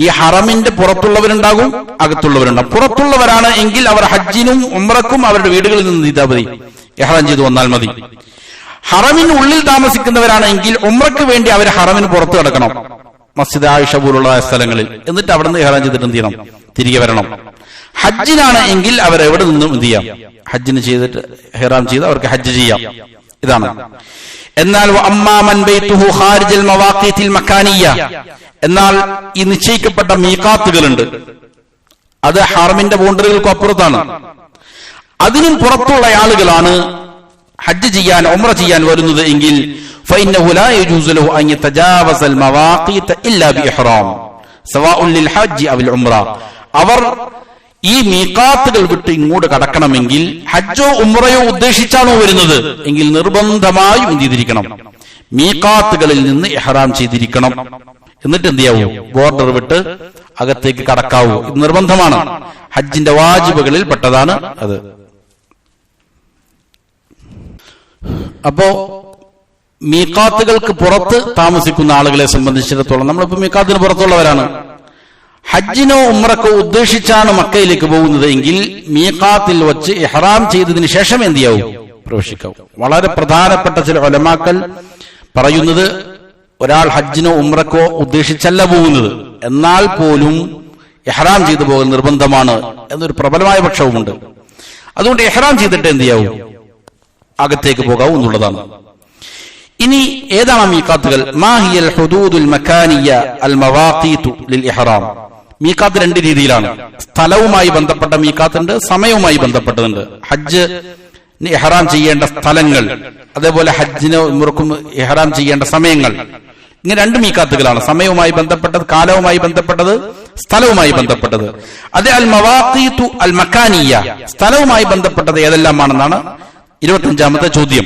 ഈ ഹറമിന്റെ പുറത്തുള്ളവരുണ്ടാകും, അകത്തുള്ളവരുണ്ടാകും. പുറത്തുള്ളവരാണ് എങ്കിൽ അവർ ഹജ്ജിനും ഉംറക്കും അവരുടെ വീടുകളിൽ നിന്ന് ചെയ്താൽ മതി, ഇഹ്റാം ചെയ്ത് വന്നാൽ മതി. ഹറമിന് ഉള്ളിൽ താമസിക്കുന്നവരാണെങ്കിൽ ഉംറയ്ക്ക് വേണ്ടി അവർ ഹറമിന് പുറത്തു കിടക്കണം, മസ്ജിദ് ആയിഷ പോലുള്ള സ്ഥലങ്ങളിൽ. എന്നിട്ട് അവിടെ നിന്ന് ഇഹ്റാം ചെയ്തിട്ട് എന്ത് ചെയ്യണം? തിരികെ വരണം. ഹജ്ജിനാണ് എങ്കിൽ അവർ എവിടെ നിന്നും എന്ത് ചെയ്യാം? ഹജ്ജിന് ചെയ്തിട്ട് ഇഹ്റാം ചെയ്ത് അവർക്ക് ഹജ്ജ് ചെയ്യാം. ഇതാണ്. എന്നാൽ എന്നാൽ ഈ നിശ്ചയിക്കപ്പെട്ട മീഖാത്തുകളുണ്ട്, അത് ഹറമിന്റെ ബൗണ്ടറികൾക്ക് അപ്പുറത്താണ്. അതിനും പുറത്തുള്ള ആളുകളാണ് ഹജ്ജ് ചെയ്യാൻ ഉംറ ചെയ്യാൻ വരുന്നത് എങ്കിൽ فإنه لا يجوز له أن يتجاوز المواقيت إلا بإحرام سواء للحج أو العمرة. അവർ ഈ മീഖാത്തുകൾ വിട്ട് ഇങ്ങോട്ട് കടക്കണമെങ്കിൽ ഹജ്ജോ ഉംറയോ ഉദ്ദേശിച്ചാണോ വരുന്നത് എങ്കിൽ നിർബന്ധമായും എന്ത് ചെയ്തിരിക്കണം? മീഖാത്തുകളിൽ നിന്ന് ഇഹ്റാം ചെയ്തിരിക്കണം. എന്നിട്ട് എന്ത് ചെയ്യാവൂ? ബോർഡർ വിട്ട് അകത്തേക്ക് കടക്കാവൂ. ഇത് നിർബന്ധമാണ്, ഹജ്ജിന്റെ വാജിബുകളിൽ പെട്ടതാണ് അത്. അപ്പോ മീഖാത്തുകൾക്ക് പുറത്ത് താമസിക്കുന്ന ആളുകളെ സംബന്ധിച്ചിടത്തോളം നമ്മളിപ്പോ മീഖാത്തിന് പുറത്തുള്ളവരാണ്. ഹജ്ജിനോ ഉംറക്കോ ഉദ്ദേശിച്ചാണ് മക്കയിലേക്ക് പോകുന്നത് എങ്കിൽ മീഖാത്തിൽ വച്ച് ഇഹ്റാം ചെയ്തതിന് ശേഷം എന്ത് ചെയ്യാവൂ? പ്രവേശിക്കാവൂ. വളരെ പ്രധാനപ്പെട്ട ചില ഉലമാക്കൾ പറയുന്നത് ഒരാൾ ഹജ്ജിനോ ഉംറക്കോ ഉദ്ദേശിച്ചല്ല പോകുന്നത്, എന്നാൽ പോലും ഇഹ്റാം ചെയ്തു പോകൽ നിർബന്ധമാണ് എന്നൊരു പ്രബലമായ പക്ഷവുമുണ്ട്. അതുകൊണ്ട് ഇഹ്റാം ചെയ്തിട്ട് എന്ത് ചെയ്യാവൂ, അകത്തേക്ക് പോകാവൂ എന്നുള്ളതാണ്. ഇനി ഏതാണ് മീഖാത്തുകൾ? മാഹിയൽ ഹുദൂദുൽ മക്കാനിയ അൽ മവാഖീതു ലിൽ ഇഹ്റാം. മീഖാത്ത് രണ്ട് രീതിയിലാണ്. സ്ഥലവുമായി ബന്ധപ്പെട്ട മീഖാത്തുണ്ട്, സമയവുമായി ബന്ധപ്പെട്ടതുണ്ട്. ഹജ്ജ് ഇഹ്റാം ചെയ്യേണ്ട സ്ഥലങ്ങൾ, അതേപോലെ ഹജ്ജിന് ഉംറക്കും ഇഹ്റാം ചെയ്യേണ്ട സമയങ്ങൾ, ഇങ്ങനെ രണ്ട് മീഖാത്തുകളാണ്. സമയവുമായി ബന്ധപ്പെട്ടത്, കാലവുമായി ബന്ധപ്പെട്ടത്, സ്ഥലവുമായി ബന്ധപ്പെട്ടത്. അത് അൽ മവാഖീതു അൽ മക്കാനിയ, സ്ഥലവുമായി ബന്ധപ്പെട്ടത് ഏതെല്ലാമാണെന്നാണ് 25ാമത്തെ ചോദ്യം.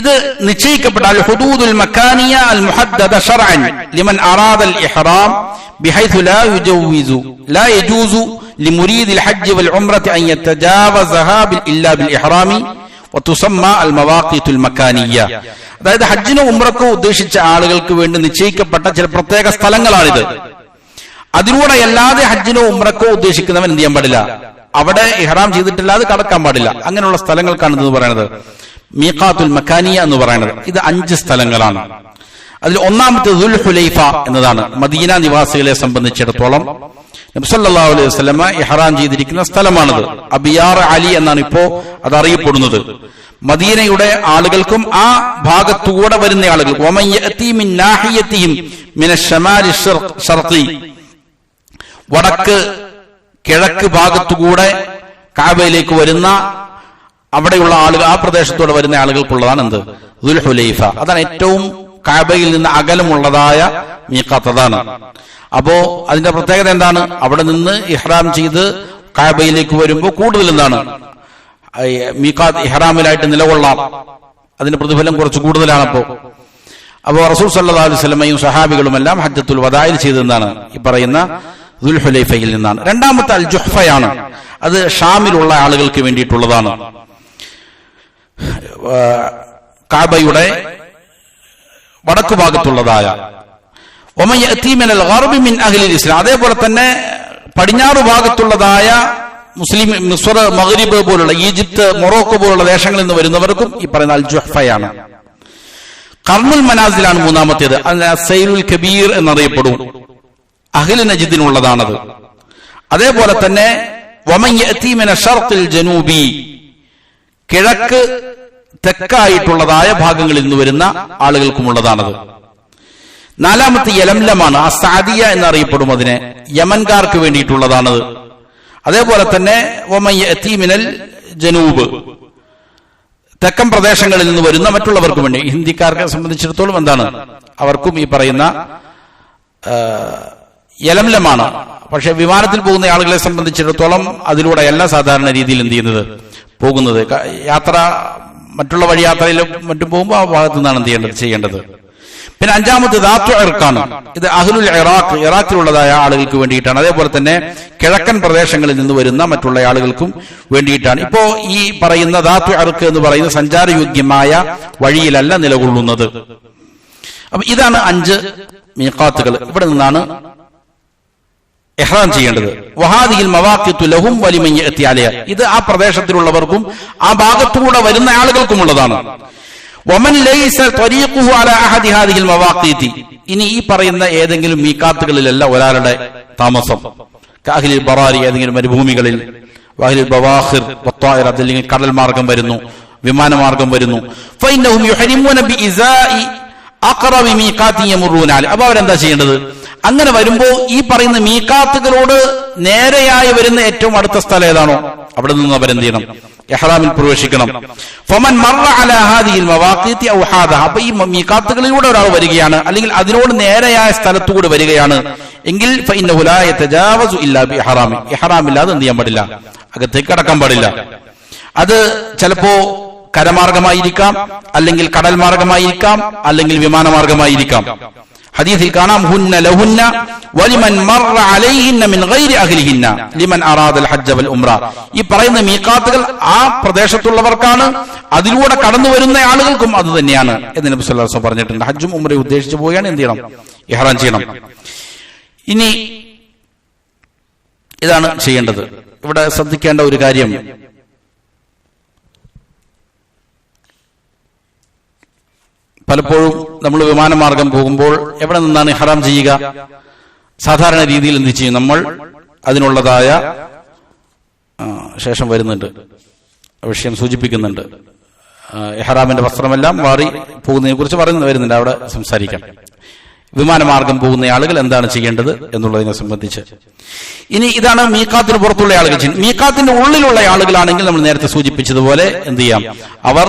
ഇത് നിശ്ചയിക്കപ്പെട്ട അൽ ഹുദൂദുൽ മക്കാനിയ അൽ മുഹദ്ദദ ശർഅൻ ലിമൻ അറാദ അൽ ഇഹ്റാം ബിഹൈഥു ലാ യജൂസു لمريد الحج والعمرة أن يتجاوزها إلا بالإحرام وتسمى المواقيت المكانية. അതായത് ഹജ്ജിനോ ഉംറക്കോ ഉദ്ദേശിച്ച ആളുകൾക്ക് വേണ്ടി നിശ്ചയിക്കപ്പെട്ട ചില പ്രത്യേക സ്ഥലങ്ങളാണിത്. അതിലൂടെ അല്ലാതെ ഹജ്ജിനോ ഉംറക്കോ ഉദ്ദേശിക്കുന്നവൻ എന്ത് ചെയ്യാൻ പാടില്ല, അവിടെ ഇഹ്റാം ചെയ്തിട്ടില്ലാതെ കടക്കാൻ പാടില്ല. അങ്ങനെയുള്ള സ്ഥലങ്ങൾക്കാണ് ഇത് പറയുന്നത് മീഖാത്തുൽ മക്കാനിയ എന്ന് പറയുന്നത്. ഇത് 5 സ്ഥലങ്ങളാണ്. അതിൽ ഒന്നാമത്തെ ദുൽ ഹുലൈഫ എന്നതാണ്. മദീന നിവാസികളെ സംബന്ധിച്ചിടത്തോളം നബി സല്ലല്ലാഹു അലൈഹി വസല്ലമ ഇഹ്റാം ചെയ്തിരിക്കുന്ന സ്ഥലമാണിത്. അബിയാർ അലി എന്നാണ് ഇപ്പോ അത് അറിയപ്പെടുന്നത്. മദീനയുടെ ആളുകൾക്കും ആ ഭാഗത്തുകൂടെ വരുന്ന ആളുകൾ വടക്ക് കിഴക്ക് ഭാഗത്തുകൂടെ കഅബയിലേക്ക് വരുന്ന അവിടെയുള്ള ആളുകൾ, ആ പ്രദേശത്തൂടെ വരുന്ന ആളുകൾക്കുള്ളതാണ് എന്ത്, ദുൽ ഹുലൈഫ. അതാണ് ഏറ്റവും കഅബയിൽ നിന്ന് അകലമുള്ളതായ മീഖാത്ത്. അതാണ്. അപ്പോ അതിന്റെ പ്രത്യേകത എന്താണ്? അവിടെ നിന്ന് ഇഹ്റാം ചെയ്ത് കഅബയിലേക്ക് വരുമ്പോൾ കൂടുതൽ എന്താണ്, മീഖാത്ത് ഇഹ്റാമിലായിട്ട് നിലകൊള്ളാം. അതിന്റെ പ്രതിഫലം കുറച്ച് കൂടുതലാണ്. അപ്പോ റസൂൽ സല്ലല്ലാഹു അലൈഹി വസല്ലമയും സഹാബികളുമെല്ലാം ഹജ്ജത്തുൽ വദായിൽ ചെയ്തതെന്നാണ് ഈ പറയുന്ന ദുൽ ഹുലൈഫയിൽ നിന്നാണ്. രണ്ടാമത്തെ അൽ ജുഹ്ഫയാണ്. അത് ഷാമിലുള്ള ആളുകൾക്ക് വേണ്ടിയിട്ടുള്ളതാണ്. കഅബയുടെ വടക്കു ഭാഗത്തുള്ളതായ അതേപോലെ തന്നെ പടിഞ്ഞാറ് ഭാഗത്തുള്ളതായ മുസ്ലിം മിസ്ർ, മഗ്രിബ് പോലുള്ള, ഈജിപ്ത്, മൊറോക്കോ പോലുള്ള ദേശങ്ങളിൽ നിന്ന് വരുന്നവർക്കും ഈ പറയുന്ന അൽ ജുഹ്ഫയാണ്. ഖർനുൽ മനാസിലാണ് മൂന്നാമത്തേത്. സൈലുൽ കബീർ എന്നറിയപ്പെടും. അഹ്ലു നജ്ദിനുള്ളതാണത്. അതേപോലെ തന്നെ വമൻ യഅതി മിന ശർഖിൽ ജനൂബി, കിഴക്ക് തെക്കായിട്ടുള്ളതായ ഭാഗങ്ങളിൽ നിന്ന് വരുന്ന ആളുകൾക്കുമുള്ളതാണത്. നാലാമത്തെ യലംലമാണ്. ആ സാദിയ എന്നറിയപ്പെടും. അതിനെ യമൻകാർക്ക് വേണ്ടിയിട്ടുള്ളതാണത്. അതേപോലെ തന്നെ വമൻ യഅതി മിനൽ ജനൂബ്, തെക്കൻ പ്രദേശങ്ങളിൽ നിന്ന് വരുന്ന മറ്റുള്ളവർക്കും വേണ്ടി. ഹിന്ദിക്കാർക്ക് സംബന്ധിച്ചിടത്തോളം എന്താണ്, അവർക്കും ഈ പറയുന്ന യലംലമാണ്. പക്ഷെ വിമാനത്തിൽ പോകുന്ന ആളുകളെ സംബന്ധിച്ചിടത്തോളം അതിലൂടെയല്ല സാധാരണ രീതിയിൽ എന്ത് ചെയ്യുന്നത്, പോകുന്നത്. യാത്ര, മറ്റുള്ള വഴിയാത്രയിലും മറ്റും പോകുമ്പോൾ ആ ഭാഗത്തു നിന്നാണ് ചെയ്യേണ്ടത്. പിന്നെ അഞ്ചാമത് ദാത്തു ഇർക്കാണ്. ഇത് അഹ്ലുൽ ഇറാഖ്, ഇറാഖിലുള്ളതായ ആളുകൾക്ക് വേണ്ടിയിട്ടാണ്. അതേപോലെ തന്നെ കിഴക്കൻ പ്രദേശങ്ങളിൽ നിന്ന് വരുന്ന മറ്റുള്ള ആളുകൾക്കും വേണ്ടിയിട്ടാണ്. ഇപ്പോ ഈ പറയുന്ന ദാത്തു ഇർക്ക് എന്ന് പറയുന്ന സഞ്ചാരയോഗ്യമായ വഴിയിലല്ല നിലകൊള്ളുന്നത്. അപ്പൊ ഇതാണ് 5 മീഖാത്തുകൾ. ഇവിടെ നിന്നാണ് ഇഹ്റാം ചെയ്യേണ്ടത്. വഹാദിഹിൽ മവാഖിത്തു ലഹും വലിമൻ യഅതി അലൈഹ, ഇത് ആ പ്രദേശത്തിലുള്ളവർക്കും ആ ഭാഗത്തുകൂടെ വരുന്ന ആളുകൾക്കുമുള്ളതാണ്. വമൻ ലൈസ ത്വരീഖുഹു അലാ അഹദി ഹാദിഹിൽ മവാഖീതി, ഇനി ഈ പറയുന്ന ഏതെങ്കിലും മീഖാത്തുകളിലല്ല ഒരാളുടെ താമസം. കാഹിലിൽ ബറാരി, ഏതെങ്കിലും മരുഭൂമികളിൽ, വഹലിൽ ബവാഖിർ വത്തായിറ, അല്ലെങ്കിൽ കടൽ മാർഗം വരുന്നു, വിമാനമാർഗം വരുന്നു. ഫഇന്നഹും യുഹരിമൂന ബിഇസാഇ അഖറബി മീഖാതി യമറൂന അലൈഹി. അപ്പോൾ അവരെന്താ ചെയ്യേണ്ടത്? അങ്ങനെ വരുമ്പോൾ ഈ പറയുന്ന മീഖാത്തുകളോട് നേരെയായി വരുന്ന ഏറ്റവും അടുത്ത സ്ഥലം ഏതാണോ അവിടെ നിന്ന് അവരെന്ത് ചെയ്യണം? ഇഹ്റാമിൽ പ്രവേശിക്കണം. ഫമൻ മർറ അലാ ഹാദിഹിൽ മവാഖീതി ഔ ഹാദഹ, അപ്പോൾ ഈ മീഖാത്തുകളിലൂടെ ഒരാൾ വരികയാണ്, അല്ലെങ്കിൽ അതിനോട് നേരെയായ സ്ഥലത്തുകൂടി വരികയാണ് എങ്കിൽ ഫഇന്നഹു ലാ യതജാവസു ഇല്ലാ ബി ഇഹ്റാമി, ഇഹ്റാമില്ലാതെ എന്ത് ചെയ്യാൻ പാടില്ല, അകത്തേക്ക് കടക്കാൻ പാടില്ല. അത് ചിലപ്പോ കരമാർഗമായിരിക്കാം, അല്ലെങ്കിൽ കടൽ മാർഗമായിരിക്കാം, അല്ലെങ്കിൽ വിമാനമാർഗമായിരിക്കാം. ഹദീസിൽ കാണാം ഹുന്ന ലഹുന്ന വലിമൻ മർറ അലൈഹിന്ന മിൻ ഗൈരി അഹ്ലിഹിന്ന ലിമൻ അറാദൽ ഹജ്ജ വൽ ഉംറ. ഈ പറയുന്ന മീഖാത്തുകൾ ആ പ്രദേശത്തുള്ളവർക്കാണ്, അതിലൂടെ കടന്നു വരുന്ന ആളുകൾക്കും അത് തന്നെയാണ് എന്ന് നബി സല്ലല്ലാഹു അലൈഹി വസല്ലം പറഞ്ഞിട്ടുണ്ട്. ഹജ്ജും ഉംറയും ഉദ്ദേശിച്ചു പോവുകയാണ്, എന്ത് ചെയ്യണം? ഇഹ്റാം ചെയ്യണം. ഇനി ഇതാണ് ചെയ്യേണ്ടത്. ഇവിടെ ശ്രദ്ധിക്കേണ്ട ഒരു കാര്യം, പലപ്പോഴും നമ്മൾ വിമാനമാർഗം പോകുമ്പോൾ എവിടെ നിന്നാണ് ഇഹ്റാം ചെയ്യുക? സാധാരണ രീതിയിൽ എന്ത് ചെയ്യും? നമ്മൾ അതിനുള്ളതായ ശേഷം വരുന്നുണ്ട്, വിഷയം സൂചിപ്പിക്കുന്നുണ്ട്. ഇഹ്റാമിന്റെ വസ്ത്രമെല്ലാം മാറി പോകുന്നതിനെ കുറിച്ച് വരുന്നുണ്ട്, അവിടെ സംസാരിക്കാം. വിമാനമാർഗം പോകുന്ന ആളുകൾ എന്താണ് ചെയ്യേണ്ടത് എന്നുള്ളതിനെ സംബന്ധിച്ച്. ഇനി ഇതാണ് മീഖാത്തിന് പുറത്തുള്ള ആളുകൾ ചെയ്യുന്നത്. മീഖാത്തിന്റെ ഉള്ളിലുള്ള ആളുകളാണെങ്കിൽ നമ്മൾ നേരത്തെ സൂചിപ്പിച്ചതുപോലെ എന്ത് ചെയ്യാം? അവർ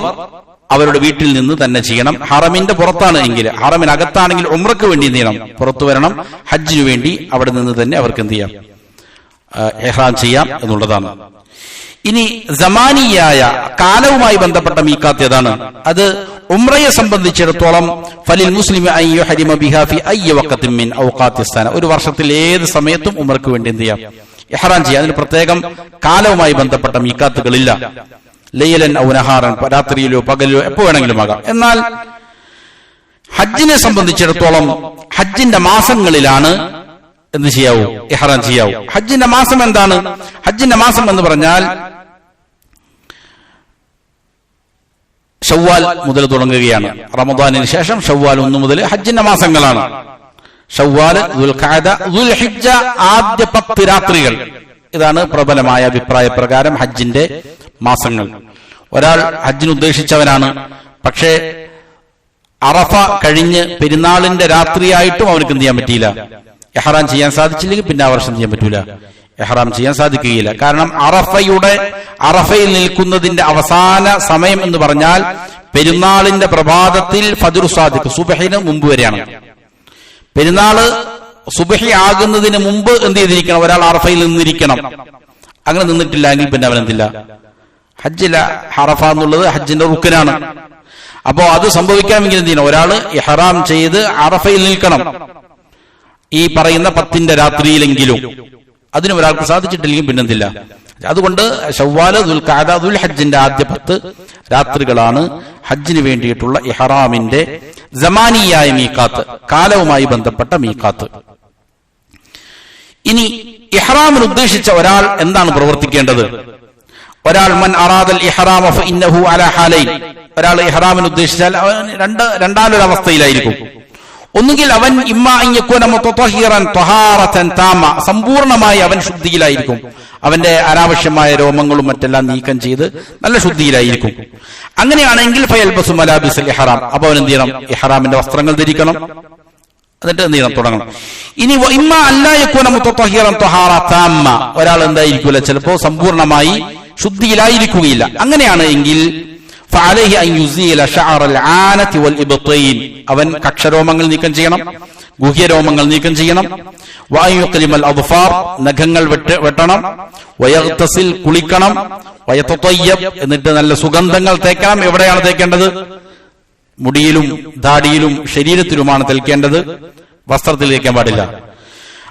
അവരുടെ വീട്ടിൽ നിന്ന് തന്നെ ചെയ്യണം. ഹറമിന്റെ പുറത്താണ് എങ്കിൽ, ഹറമിനകത്താണെങ്കിൽ ഉംറയ്ക്ക് വേണ്ടി എന്ത് ചെയ്യണം? പുറത്തു വരണം. ഹജ്ജിനു വേണ്ടി അവിടെ നിന്ന് തന്നെ അവർക്ക് എന്ത് ചെയ്യാം? ഇഹ്റാം ചെയ്യാം എന്നുള്ളതാണ്. ഇനി സമാനിയായ കാലവുമായി ബന്ധപ്പെട്ട മീഖാത്ത് ഏതാണ്? അത് ഉംറയെ സംബന്ധിച്ചിടത്തോളം ഫലിൽ മുസ്ലിം അൻ യുഹരിമ ബിഹാ ഫി അയ്യി വഖത്തിൻ മിൻ ഔഖാത്തിസ് സന, ഒരു വർഷത്തിൽ ഏത് സമയത്തും ഉംറയ്ക്ക് വേണ്ടി എന്ത് ചെയ്യാം? ഇഹ്റാം ചെയ്യാം. അതിന് പ്രത്യേകം കാലവുമായി ബന്ധപ്പെട്ട മീഖാത്തുകളില്ല. ലൈലൻ ഔ നഹാറൻ, രാത്രിയിലോ പകലിലോ എപ്പോ വേണമെങ്കിലും ആകാം. എന്നാൽ ഹജ്ജിനെ സംബന്ധിച്ചിടത്തോളം ഹജ്ജിന്റെ മാസങ്ങളിലാണ് എന്ത് ചെയ്യാവൂ? ഇഹ്റാം ചെയ്യാവൂ. ഹജ്ജിന്റെ മാസം എന്താണ്? ഹജ്ജിന്റെ മാസം എന്ന് പറഞ്ഞാൽ ഷവ്വാൽ മുതൽ തുടങ്ങുകയാണ്. റമദാനിന് ശേഷം ഷവ്വാൽ 1 മുതൽ ഹജ്ജിന്റെ മാസങ്ങളാണ്. ഷവ്വാൽ, ദുൽഖഅദ, ദുൽഹിജ്ജ, ആദ്യ 10 രാത്രികൾ. ഇതാണ് പ്രബലമായ അഭിപ്രായ പ്രകാരം ഹജ്ജിന്റെ മാസങ്ങൾ. ഒരാൾ ഹജ്ജിന് ഉദ്ദേശിച്ചവനാണ്, പക്ഷേ അറഫ കഴിഞ്ഞ് പെരുന്നാളിന്റെ രാത്രിയായിട്ടും അവനക്ക് എന്ത് ചെയ്യാൻ പറ്റിയില്ല? ഇഹ്റാം ചെയ്യാൻ സാധിച്ചില്ലെങ്കിൽ പിന്നെ ആ വർഷം ചെയ്യാൻ പറ്റൂല, ഇഹ്റാം ചെയ്യാൻ സാധിക്കുകയില്ല. കാരണം അറഫയിൽ നിൽക്കുന്നതിന്റെ അവസാന സമയം എന്ന് പറഞ്ഞാൽ പെരുന്നാളിന്റെ പ്രഭാതത്തിൽ ഫജ്ർ സാദിഖ്, സുബഹിന് മുമ്പ് വരെയാണ്. പെരുന്നാള് സുബഹി ആകുന്നതിന് മുമ്പ് എന്ത് ചെയ്തിരിക്കണം? ഒരാൾ അറഫയിൽ നിന്നിരിക്കണം. അങ്ങനെ നിന്നിട്ടില്ലെങ്കിൽ പിന്നെ അവൻ എന്തില്ല? ഹജ്ജില്ല. അറഫ എന്നുള്ളത് ഹജ്ജിന്റെ റുക്കനാണ്. അപ്പോ അത് സംഭവിക്കാമെങ്കിൽ എന്ത് ചെയ്യണം? ഒരാൾ ഇഹ്റാം ചെയ്ത് അറഫയിൽ നിൽക്കണം, ഈ പറയുന്ന 10ന്റെ രാത്രിയിലെങ്കിലും. അതിന് ഒരാൾക്ക് സാധിച്ചിട്ടില്ലെങ്കിൽ പിന്നെന്തില്ല. അതുകൊണ്ട് ഷവ്വാൽ, ദുൽഖഅദ, ദുൽഹജ്ജിന്റെ ആദ്യ 10 രാത്രികളാണ് ഹജ്ജിന് വേണ്ടിയിട്ടുള്ള ഇഹ്റാമിന്റെ സമാനിയായ മീഖാത്ത്, കാലവുമായി ബന്ധപ്പെട്ട മീഖാത്ത്. ഇനി ഇഹ്റാമിന് ഉദ്ദേശിച്ച ഒരാൾ എന്താണ് പ്രവർത്തിക്കേണ്ടത്? ഒരാൾ മൻ അറാദൽ ഇഹ്റാമ ഫഇന്നഹു അലാ ഹാലൈൻ, ഒരാൾ ഇഹ്റാമിന് ഉദ്ദേശിച്ചാൽ അവൻ രണ്ടാലൊരവസ്ഥയിലായിരിക്കും. ഒന്നുകിൽ അവൻ ഇമ്മാ അൻ യകൂന മുതതഹിറൻ തഹാറതൻ താമ, സമ്പൂർണമായി അവൻ ശുദ്ധിയിലായിരിക്കും. അവന്റെ അനാവശ്യമായ രോമങ്ങളും മറ്റെല്ലാം നീക്കം ചെയ്ത് നല്ല ശുദ്ധിയിലായിരിക്കും. അങ്ങനെയാണെങ്കിൽ ഫയൽബസു മലാബിസുൽ ഇഹ്റാം, അപ്പോൾ അവൻ എന്ത് ചെയ്യണം? ഇഹ്റാമിന്റെ വസ്ത്രങ്ങൾ ധരിക്കണം. എന്നിട്ട് എന്ത് ചെയ്യണം? തുടങ്ങണം. ഇനി ഇമ്മാ അല്ലാ യകൂന മുതതഹിറൻ തഹാറ താമ, ഒരാൾ എന്തായിരിക്കില്ല, ചിലപ്പോ സമ്പൂർണമായി ശുദ്ധിയിലായിരിക്കുകയില്ല. അങ്ങനെയാണ് എങ്കിൽ ഫഅലൈഹി അൻ യുസീല ശഅറൽ ആനതി വൽ ഇബ്തീൻ, അവൻ കക്ഷരോമങ്ങൾ നീക്കം ചെയ്യണം, ഗുഹ്യരോമങ്ങൾ നീക്കം ചെയ്യണം. വഅൻ യുഖ്ലിമൽ അദ്ഫാർ, നഖങ്ങൾ വെട്ടണം. വയഗ്തസിൽ, കുളിക്കണം. വയതതയ്യബ്, എന്നിട്ട് നല്ല സുഗന്ധങ്ങൾ തേക്കണം. എവിടെയാണ് തേക്കേണ്ടത്? മുടിയിലും ദാടിയിലും ശരീരത്തിലുമാണ് തേക്കേണ്ടത്, വസ്ത്രത്തിൽ തേക്കാൻ പാടില്ല.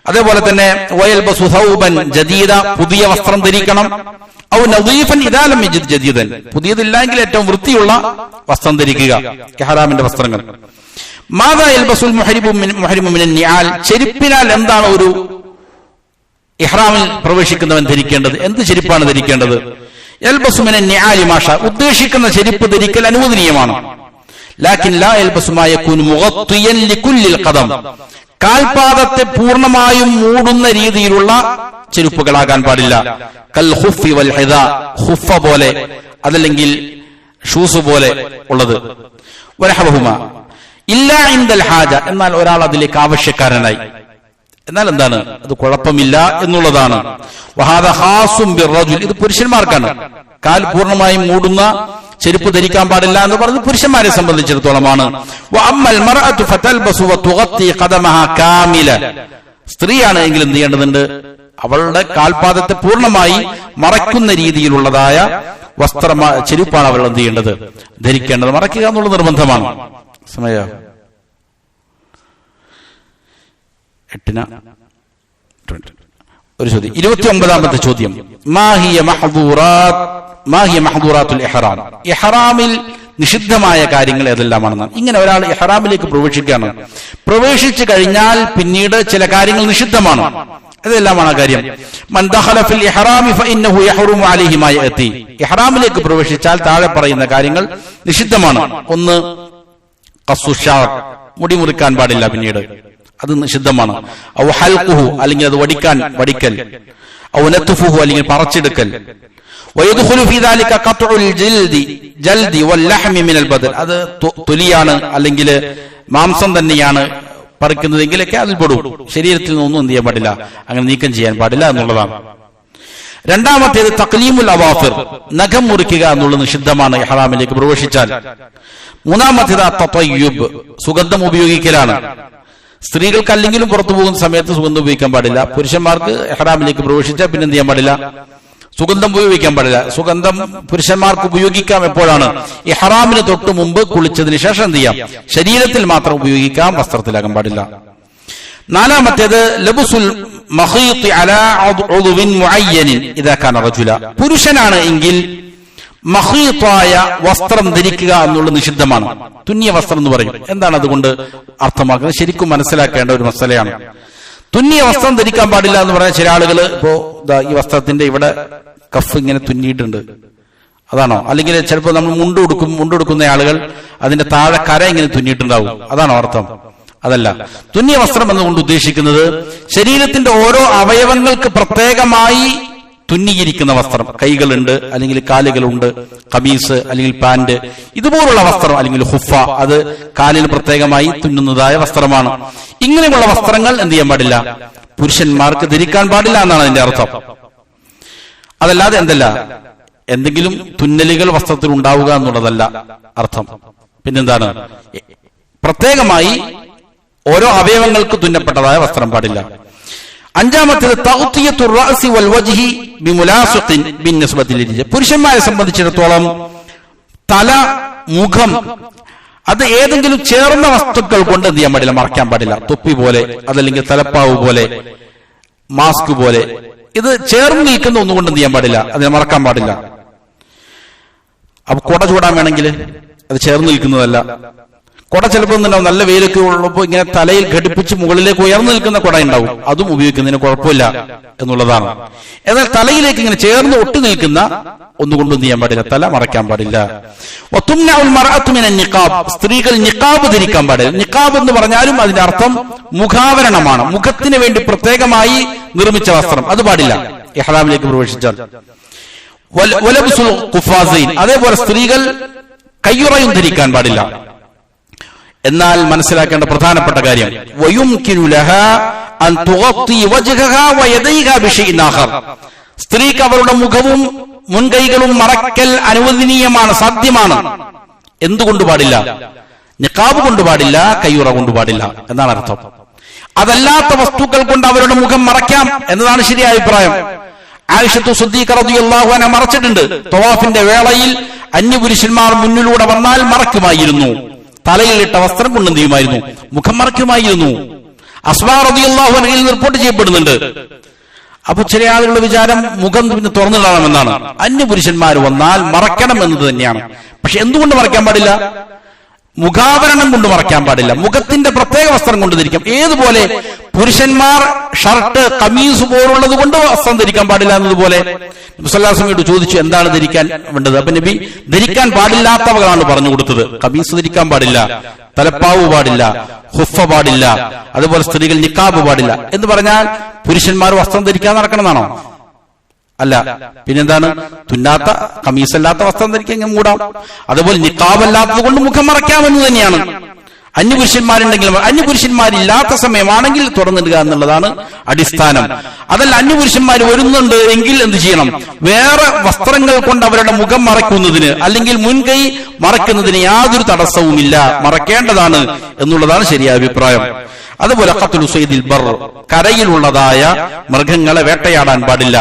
അതേപോലെ തന്നെ വയൽബസു സൗബൻ ജദീദ, പുതിയ വസ്ത്രം ധരിക്കണം. ഔ നദീഫൻ ഇദാ ലം യജിദ് ജദീദൻ, പുതിയതില്ലെങ്കിൽ ഏറ്റവും വൃത്തിയുള്ള വസ്ത്രം ധരിക്കുക, ഇഹ്റാമിന്റെ വസ്ത്രങ്ങൾ. മാദാ യൽബസുൽ മുഹരിമു മിനൻ നിആൽ, ചെരുപ്പിനാൽ എന്താണ് ഒരു ഇഹ്റാമിൽ പ്രവേശിക്കുന്നവൻ ധരിക്കേണ്ടത്? എന്ത് ചെരുപ്പാണ് ധരിക്കേണ്ടത്? യൽബസു മിനൻ നിആലി മാഷ, ഉദ്ദേശിക്കുന്ന ചെരുപ്പ് ധരിക്കൽ അനുവദനീയമാണ്. ലാകിൻ ലാ യൽബസു മാ യകൂനു മുഗത്തിയൻ ലികുല്ലിൽ ഖദം, കാൽപാദത്തെ പൂർണ്ണമായും മൂടുന്ന രീതിയിലുള്ള ചെരുപ്പുകളാകാൻ പാടില്ല. കൽ ഖുഫി വൽ ഹിദാ, ഖുഫ പോലെ, അതല്ലെങ്കിൽ ഷൂസ് പോലെ ഉള്ളത്. വനഹവഹുമാ ഇല്ലാ ഇൻദൽ ഹാജ, എന്നാൽ ഒരാൾ അതിലേക്ക് ആവശ്യക്കാരനായി, എന്നാൽ എന്താണ്? അത് കുഴപ്പമില്ല എന്നുള്ളതാണ്. വഹാദാ ഖാസും ബിർറജുൽ, ഇത് പുരുഷന്മാർക്കാണ്. കാൽ പൂർണ്ണമായും മൂടുന്ന ചെരുപ്പ് ധരിക്കാൻ പാടില്ല എന്ന് പറഞ്ഞത് പുരുഷന്മാരെ സംബന്ധിച്ചിടത്തോളമാണ്. വഅമ്മൽ മർഅതു ഫതൽബസു വതുഗത്തി ഖദമഹാ കാമില, സ്ത്രീയാണ് എങ്കിൽ എന്ത് ചെയ്യേണ്ടതുണ്ട്? അവളുടെ കാൽപാദത്തെ പൂർണ്ണമായി മറയ്ക്കുന്ന രീതിയിലുള്ളതായ ചെരുപ്പാണ് അവൾ എന്ത് ചെയ്യേണ്ടത്? ധരിക്കേണ്ടത്. മറയ്ക്കുക എന്നുള്ള നിർബന്ധമാണ്. സമയ 8 ഒരു ചോദ്യം. 29ാമത്തെ ചോദ്യം, മാഹിയ മഹ്ദൂറാത്തുൽ ഇഹ്റാം, ഇഹ്റാമിൽ നിഷിദ്ധമായ കാര്യങ്ങൾ ഏതെല്ലാമാണെന്നാണ്. ഇങ്ങനെ ഒരാൾ ഇഹ്റാമിലേക്ക് പ്രവേശിക്കുകയാണ്. പ്രവേശിച്ചു കഴിഞ്ഞാൽ പിന്നീട് ചില കാര്യങ്ങൾ നിഷിദ്ധമാണ്. ഇതെല്ലാമാണ് കാര്യം. മൻ ദഖല ഫിൽ ഇഹ്റാമി ഫഇന്നഹു യഹ്റുമു അലൈഹി മാ യഅതി, ഇഹ്റാമിലേക്ക് പ്രവേശിച്ചാൽ താഴെ പറയുന്ന കാര്യങ്ങൾ നിഷിദ്ധമാണ്. ഒന്ന്, ഖസ്സുഷാർ, മുടി മുറിക്കാൻ പാടില്ല പിന്നീട്, അത് നിഷിദ്ധമാണ്. ഔ ഹൽഖുഹു, അല്ലെങ്കിൽ അത് വടിക്കൽ. ഔ നത്ഫുഹു, അല്ലെങ്കിൽ പറിച്ചെടുക്കൽ. വയദ്ഖുലു ഫീ ദാലിക ഖത്ഉൽ ജൽദി വൽ ലഹ്മി മിനൽ ബദൻ, അത് തൊലിയാണ് അല്ലെങ്കിൽ മാംസം തന്നെയാണ് പറിക്കുന്നതെങ്കിലൊക്കെ അതിൽ പെടും. ശരീരത്തിൽ നിന്നൊന്നും എന്ത് ചെയ്യാൻ പാടില്ല, അങ്ങനെ നീക്കം ചെയ്യാൻ പാടില്ല എന്നുള്ളതാണ്. രണ്ടാമത്തേത് തഖ്ലീമുൽ അവാഫിർ, നഖം മുറിക്കുക എന്നുള്ളത് നിഷിദ്ധമാണ് ഇഹ്റാമിലേക്ക് പ്രവേശിച്ചാൽ. മൂന്നാമത്തേത് തതയ്യുബ്, സുഗന്ധം ഉപയോഗിക്കലാണ്. സ്ത്രീകൾക്ക് അല്ലെങ്കിലും പുറത്തു പോകുന്ന സമയത്ത് സുഗന്ധം ഉപയോഗിക്കാൻ പാടില്ല. പുരുഷന്മാർക്ക് ഇഹ്റാമിലേക്ക് പ്രവേശിച്ചാൽ പിന്നെ എന്ത് ചെയ്യാൻ പാടില്ല, സുഗന്ധം ഉപയോഗിക്കാൻ പാടില്ല. സുഗന്ധം പുരുഷന്മാർക്ക് ഉപയോഗിക്കാം എപ്പോഴാണ്, ഇഹ്റാമിന് തൊട്ട് മുമ്പ് കുളിച്ചതിന് ശേഷം എന്ത് ചെയ്യാം, ശരീരത്തിൽ മാത്രം ഉപയോഗിക്കാം, വസ്ത്രത്തിലാകാൻ പാടില്ല. നാലാമത്തേത് ലബ്സുൽ മഖീത്ത് അലാ ഉദ്വിൻ മുഅയ്യനിൻ ഇദാ കാന റജുല, പുരുഷനാണ് എങ്കിൽ മഖീത്തായ വസ്ത്രം ധരിക്കുക എന്നുള്ളത് നിഷിദ്ധമാണ്. തുന്നിയ വസ്ത്രം എന്ന് പറയും. എന്താണ് അതുകൊണ്ട് അർത്ഥമാക്കുന്നത്, ശരിക്കും മനസ്സിലാക്കേണ്ട ഒരു മസലയാണ്. തുന്നിയ വസ്ത്രം ധരിക്കാൻ പാടില്ല എന്ന് പറഞ്ഞാൽ ചില ആളുകൾ ഇപ്പോ ഈ വസ്ത്രത്തിന്റെ ഇവിടെ കഫ് ഇങ്ങനെ തുന്നിയിട്ടുണ്ട്, അതാണോ? അല്ലെങ്കിൽ ചിലപ്പോൾ നമ്മൾ മുണ്ടുകൊടുക്കുന്ന ആളുകൾ അതിന്റെ താഴെ കര ഇങ്ങനെ തുന്നിയിട്ടുണ്ടാവും, അതാണോ അർത്ഥം? അതല്ല. തുന്നിയ വസ്ത്രം എന്നുകൊണ്ട് ഉദ്ദേശിക്കുന്നത് ശരീരത്തിന്റെ ഓരോ അവയവങ്ങൾക്ക് പ്രത്യേകമായി തുന്നിയിരിക്കുന്ന വസ്ത്രം. കൈകളുണ്ട്, അല്ലെങ്കിൽ കാലുകളുണ്ട്, കമീസ് അല്ലെങ്കിൽ പാന്റ്, ഇതുപോലുള്ള വസ്ത്രം, അല്ലെങ്കിൽ ഹുഫ, അത് കാലിന് പ്രത്യേകമായി തുന്നുന്നതായ വസ്ത്രമാണ്. ഇങ്ങനെയുള്ള വസ്ത്രങ്ങൾ എന്ത് ചെയ്യാൻ പാടില്ല, പുരുഷന്മാർക്ക് ധരിക്കാൻ പാടില്ല എന്നാണ് അതിന്റെ അർത്ഥം. അതല്ലാതെ എന്തെങ്കിലും തുന്നലുകൾ വസ്ത്രത്തിൽ ഉണ്ടാവുക എന്നുള്ളതല്ല അർത്ഥം. പിന്നെന്താണ്, പ്രത്യേകമായി ഓരോ അവയവങ്ങൾക്ക് തുന്നപ്പെട്ടതായ വസ്ത്രം പാടില്ല. അഞ്ചാമത്തേത് തഗ്തിയത്തുർ റഅസി വൽ വജ്ഹി ബിമുലാസിഖിൻ ബിന്നിസ്ബതി ലിർജാൽ, പുരുഷന്മാരെ സംബന്ധിച്ചിടത്തോളം തല, മുഖം, അത് ഏതെങ്കിലും ചേർന്ന വസ്തുക്കൾ കൊണ്ട് എന്ത് ചെയ്യാൻ പാടില്ല, മറയ്ക്കാൻ പാടില്ല. തൊപ്പി പോലെ, അതല്ലെങ്കിൽ തലപ്പാവ് പോലെ, മാസ്ക് പോലെ, ഇത് ചേർന്ന് നിൽക്കുന്ന ഒന്നുകൊണ്ട് എന്ത് ചെയ്യാൻ പാടില്ല, അതിനെ മറക്കാൻ പാടില്ല. അപ്പൊ കുട ചൂടാൻ വേണമെങ്കിൽ അത് ചേർന്ന് നിൽക്കുന്നതല്ല. കുട ചിലപ്പോൾ ഉണ്ടാവും, നല്ല വെയിലൊക്കെ ഉള്ളപ്പോൾ ഇങ്ങനെ തലയിൽ ഘടിപ്പിച്ച് മുകളിലേക്ക് ഉയർന്നു നിൽക്കുന്ന കുട ഉണ്ടാവും, അതും ഉപയോഗിക്കുന്നതിന് കുഴപ്പമില്ല എന്നുള്ളതാണ്. എന്നാൽ തലയിലേക്ക് ഇങ്ങനെ ചേർന്ന് ഒട്ടി നിൽക്കുന്ന ഒന്നുകൊണ്ടും എന്ത് ചെയ്യാൻ പാടില്ല, തല മറയ്ക്കാൻ പാടില്ല. സ്ത്രീകൾ നിഖാബ് ധരിക്കാൻ പാടില്ല. നിഖാബ് എന്ന് പറഞ്ഞാലും അതിന്റെ അർത്ഥം മുഖാവരണമാണ്, മുഖത്തിന് വേണ്ടി പ്രത്യേകമായി നിർമ്മിച്ച വസ്ത്രം, അത് പാടില്ല ഇഹ്റാമിലേക്ക് പ്രവേശിച്ചാൽ. അതേപോലെ സ്ത്രീകൾ കയ്യുറയും ധരിക്കാൻ പാടില്ല. എന്നാൽ മനസ്സിലാക്കേണ്ട പ്രധാനപ്പെട്ട കാര്യം, സ്ത്രീക്ക് അവരുടെ മുഖവും മുൻകൈകളും മറക്കൽ അനുവദനീയമാണ്, സാധ്യമാണ്. എന്തുകൊണ്ട് പാടില്ല? നിഖാബ് കൊണ്ട് പാടില്ല, കയ്യുറ കൊണ്ട് പാടില്ല എന്നാണ് അർത്ഥം. അതല്ലാത്ത വസ്തുക്കൾ കൊണ്ട് അവരുടെ മുഖം മറയ്ക്കാം എന്നതാണ് ശരിയായ അഭിപ്രായം. ആയിഷത്തു സിദ്ദീഖ റളിയല്ലാഹു അൻഹ മറച്ചിട്ടുണ്ട്. തവാഫിന്റെ വേളയിൽ അന്യപുരുഷന്മാർ മുന്നിലൂടെ വന്നാൽ മറക്കുമായിരുന്നു, തലയിലിട്ട വസ്ത്രം കൊണ്ട് എന്ത് ചെയ്യുമായിരുന്നു, മുഖം മറയ്ക്കുമായിരുന്നു. അസ്മാ റളിയല്ലാഹു അൻഹയിൽ റിപ്പോർട്ട് ചെയ്യപ്പെടുന്നുണ്ട്. അപ്പൊ ചില ആളുകളുടെ വിചാരം മുഖം പിന്നെ തുറന്നിടാമെന്നാണ്. അന്യപുരുഷന്മാർ വന്നാൽ മറയ്ക്കണം എന്നത് തന്നെയാണ്. പക്ഷെ എന്തുകൊണ്ട് മറയ്ക്കാൻ പാടില്ല? മുഖാവരണം കൊണ്ട് മറയ്ക്കാൻ പാടില്ല, മുഖത്തിന്റെ പ്രത്യേക വസ്ത്രം കൊണ്ട് ധരിക്കാം. ഏതുപോലെ പുരുഷന്മാർ ഷർട്ട്, കമീസ് പോലുള്ളത് കൊണ്ട് വസ്ത്രം ധരിക്കാൻ പാടില്ല എന്നതുപോലെ നബി സല്ലല്ലാഹു അലൈഹി വസല്ലം ചോദിച്ചു, എന്താണ് ധരിക്കാൻ വേണ്ടത്? അപ്പൊ നബി ധരിക്കാൻ പാടില്ലാത്തവകളാണ് പറഞ്ഞു കൊടുത്തത്. കമീസ് ധരിക്കാൻ പാടില്ല, തലപ്പാവ് പാടില്ല, ഹുഫ പാടില്ല, അതുപോലെ സ്ത്രീകൾ നിക്കാബ് പാടില്ല. എന്ന് പറഞ്ഞാൽ പുരുഷന്മാർ വസ്ത്രം ധരിക്കാൻ നടക്കണമെന്നാണോ? അല്ല. പിന്നെന്താണ്? തുന്നാത്ത കമീസല്ലാത്ത വസ്ത്രം ധരിക്കാൻ മൂടാം. അതുപോലെ നിക്കാബല്ലാത്തത് കൊണ്ട് മുഖം മറയ്ക്കാമെന്ന് തന്നെയാണ്. അന്യപുരുഷന്മാരുണ്ടെങ്കിലും അന്യപുരുഷന്മാരില്ലാത്ത സമയമാണെങ്കിൽ തുറന്നിടുക എന്നുള്ളതാണ് അടിസ്ഥാനം. അതല്ല, അന്യപുരുഷന്മാർ വരുന്നുണ്ട് എങ്കിൽ എന്ത് ചെയ്യണം? വേറെ വസ്ത്രങ്ങൾ കൊണ്ട് അവരുടെ മുഖം മറയ്ക്കുന്നതിന് അല്ലെങ്കിൽ മുൻകൈ മറയ്ക്കുന്നതിന് യാതൊരു തടസ്സവുമില്ല, മറയ്ക്കേണ്ടതാണ് എന്നുള്ളതാണ് ശരിയായ അഭിപ്രായം. അതുപോലെ ഖത്ലു സയ്ദിൽ ബർ, കരയിലുള്ളതായ മൃഗങ്ങളെ വേട്ടയാടാൻ പാടില്ല.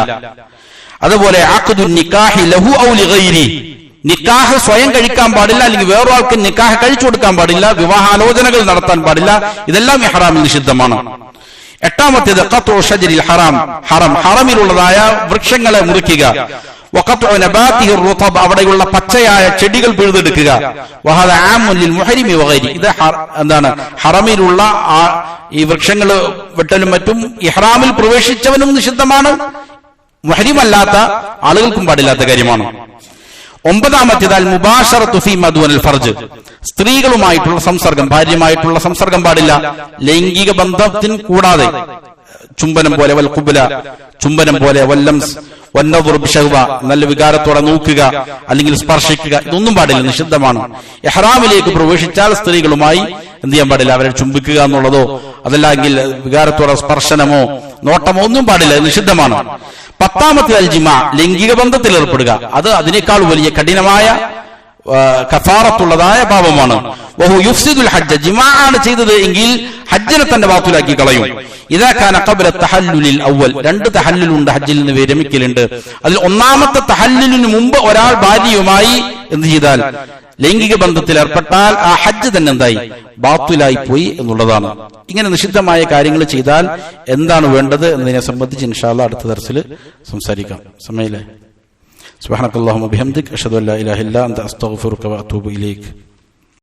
അതുപോലെ അഖ്ദു നിക്കാഹി ലഹു ഔ ലിഗൈരി, നിക്കാഹ് സ്വയം കഴിക്കാൻ പാടില്ല, അല്ലെങ്കിൽ വേറൊരാൾക്ക് നിക്കാഹ് കഴിച്ചു കൊടുക്കാൻ പാടില്ല, വിവാഹാലോചനകൾ നടത്താൻ പാടില്ല. ഇതെല്ലാം ഇഹ്റാമിൽ നിഷിദ്ധമാണ്. എട്ടാമത്തേത് ഖത്ഉ ഷജരിൽ ഹറാം, ഹറമിലുള്ളതായ വൃക്ഷങ്ങളെ മുറിക്കുക. വഖത്ഉ നബാതിഹി റുതബ്, അവിടെയുള്ള പച്ചയായ ചെടികൾ പിഴുതെടുക്കുക. വഹദ ആമുൻ ലിൽ മുഹരിമി വഗൈരി, ഇത് എന്താണ്, ഹറമിലുള്ള ഈ വൃക്ഷങ്ങൾ വെട്ടലും മറ്റും ഇഹ്റാമിൽ പ്രവേശിച്ചവനും നിഷിദ്ധമാണ്, മുഹരിമല്ലാത്ത ആളുകൾക്കും പാടില്ലാത്ത കാര്യമാണ്. ഒമ്പതാമത്തേതാൽ മുബാശറത്തു ഫീ മദൂനൽ ഫർജ്, സ്ത്രീകളുമായിട്ടുള്ള സംസർഗം, ഭാര്യയുമായിട്ടുള്ള സംസർഗം പാടില്ല ലൈംഗിക ബന്ധത്തിന് കൂടാതെ. ചുംബനം പോലെ, വൽ ഖുബ്ല ചുംബനം പോലെ, വല്ലംസ് വന്നദുർ ബിശഹ്വ നല്ല വികാരത്തോടെ നോക്കുക അല്ലെങ്കിൽ സ്പർശിക്കുക, ഇതൊന്നും പാടില്ല, നിഷിദ്ധമാണ്. ഇഹ്റാമിലേക്ക് പ്രവേശിച്ചാൽ സ്ത്രീകളുമായി എന്ത് ചെയ്യാൻ പാടില്ല, അവരെ ചുംബിക്കുക എന്നുള്ളതോ അതല്ലെങ്കിൽ വികാരത്തോടെ സ്പർശനമോ നോട്ടമോ ഒന്നും പാടില്ല, നിഷിദ്ധമാണ്. പത്താമത്തെ അൽ ജിമാ, ലൈംഗിക ബന്ധത്തിൽ ഏർപ്പെടുക, അത് അതിനേക്കാൾ വലിയ കഠിനമായ കഫാറത്തുള്ളതായ പാപമാണ്. വഹു യുഫ്സിദുൽ ഹജ്ജ, ജിമാ ആണ് ചെയ്തത് എങ്കിൽ ഹജ്ജിനെ തന്നെ ബാത്തിലാക്കി കളയും. ഇദാ കാന ഖബ്ല തഹല്ലുലിൽ അവ്വൽ, രണ്ട് തഹല്ലുലുണ്ട്, ഹജ്ജിൽ നിന്ന് വിരമിക്കലുണ്ട്. അതിൽ ഒന്നാമത്തെ തഹല്ലുലിന് മുമ്പ് ഒരാൾ ഭാര്യയുമായി എന്ത് ചെയ്താൽ, ലൈംഗിക ബന്ധത്തിൽ ഏർപ്പെട്ടാൽ ആ ഹജ്ജ് തന്നെ എന്തായി, ബാത്തിലായി പോയി എന്നുള്ളതാണ്. ഇങ്ങനെ നിഷിദ്ധമായ കാര്യങ്ങൾ ചെയ്താൽ എന്താണ് വേണ്ടത് എന്നതിനെ സംബന്ധിച്ച് ഇൻഷാ അല്ലാഹ് അടുത്ത ദർസിൽ സംസാരിക്കാം. സമയമില്ലേ? സുബ്ഹാനക്കല്ലാഹുമ്മ ബിഹംദിക അഷ്ഹദു അല്ലാ ഇലാഹ ഇല്ലാ അൻത അസ്തഗ്ഫിറുക വഅതൂബു ഇലൈക്.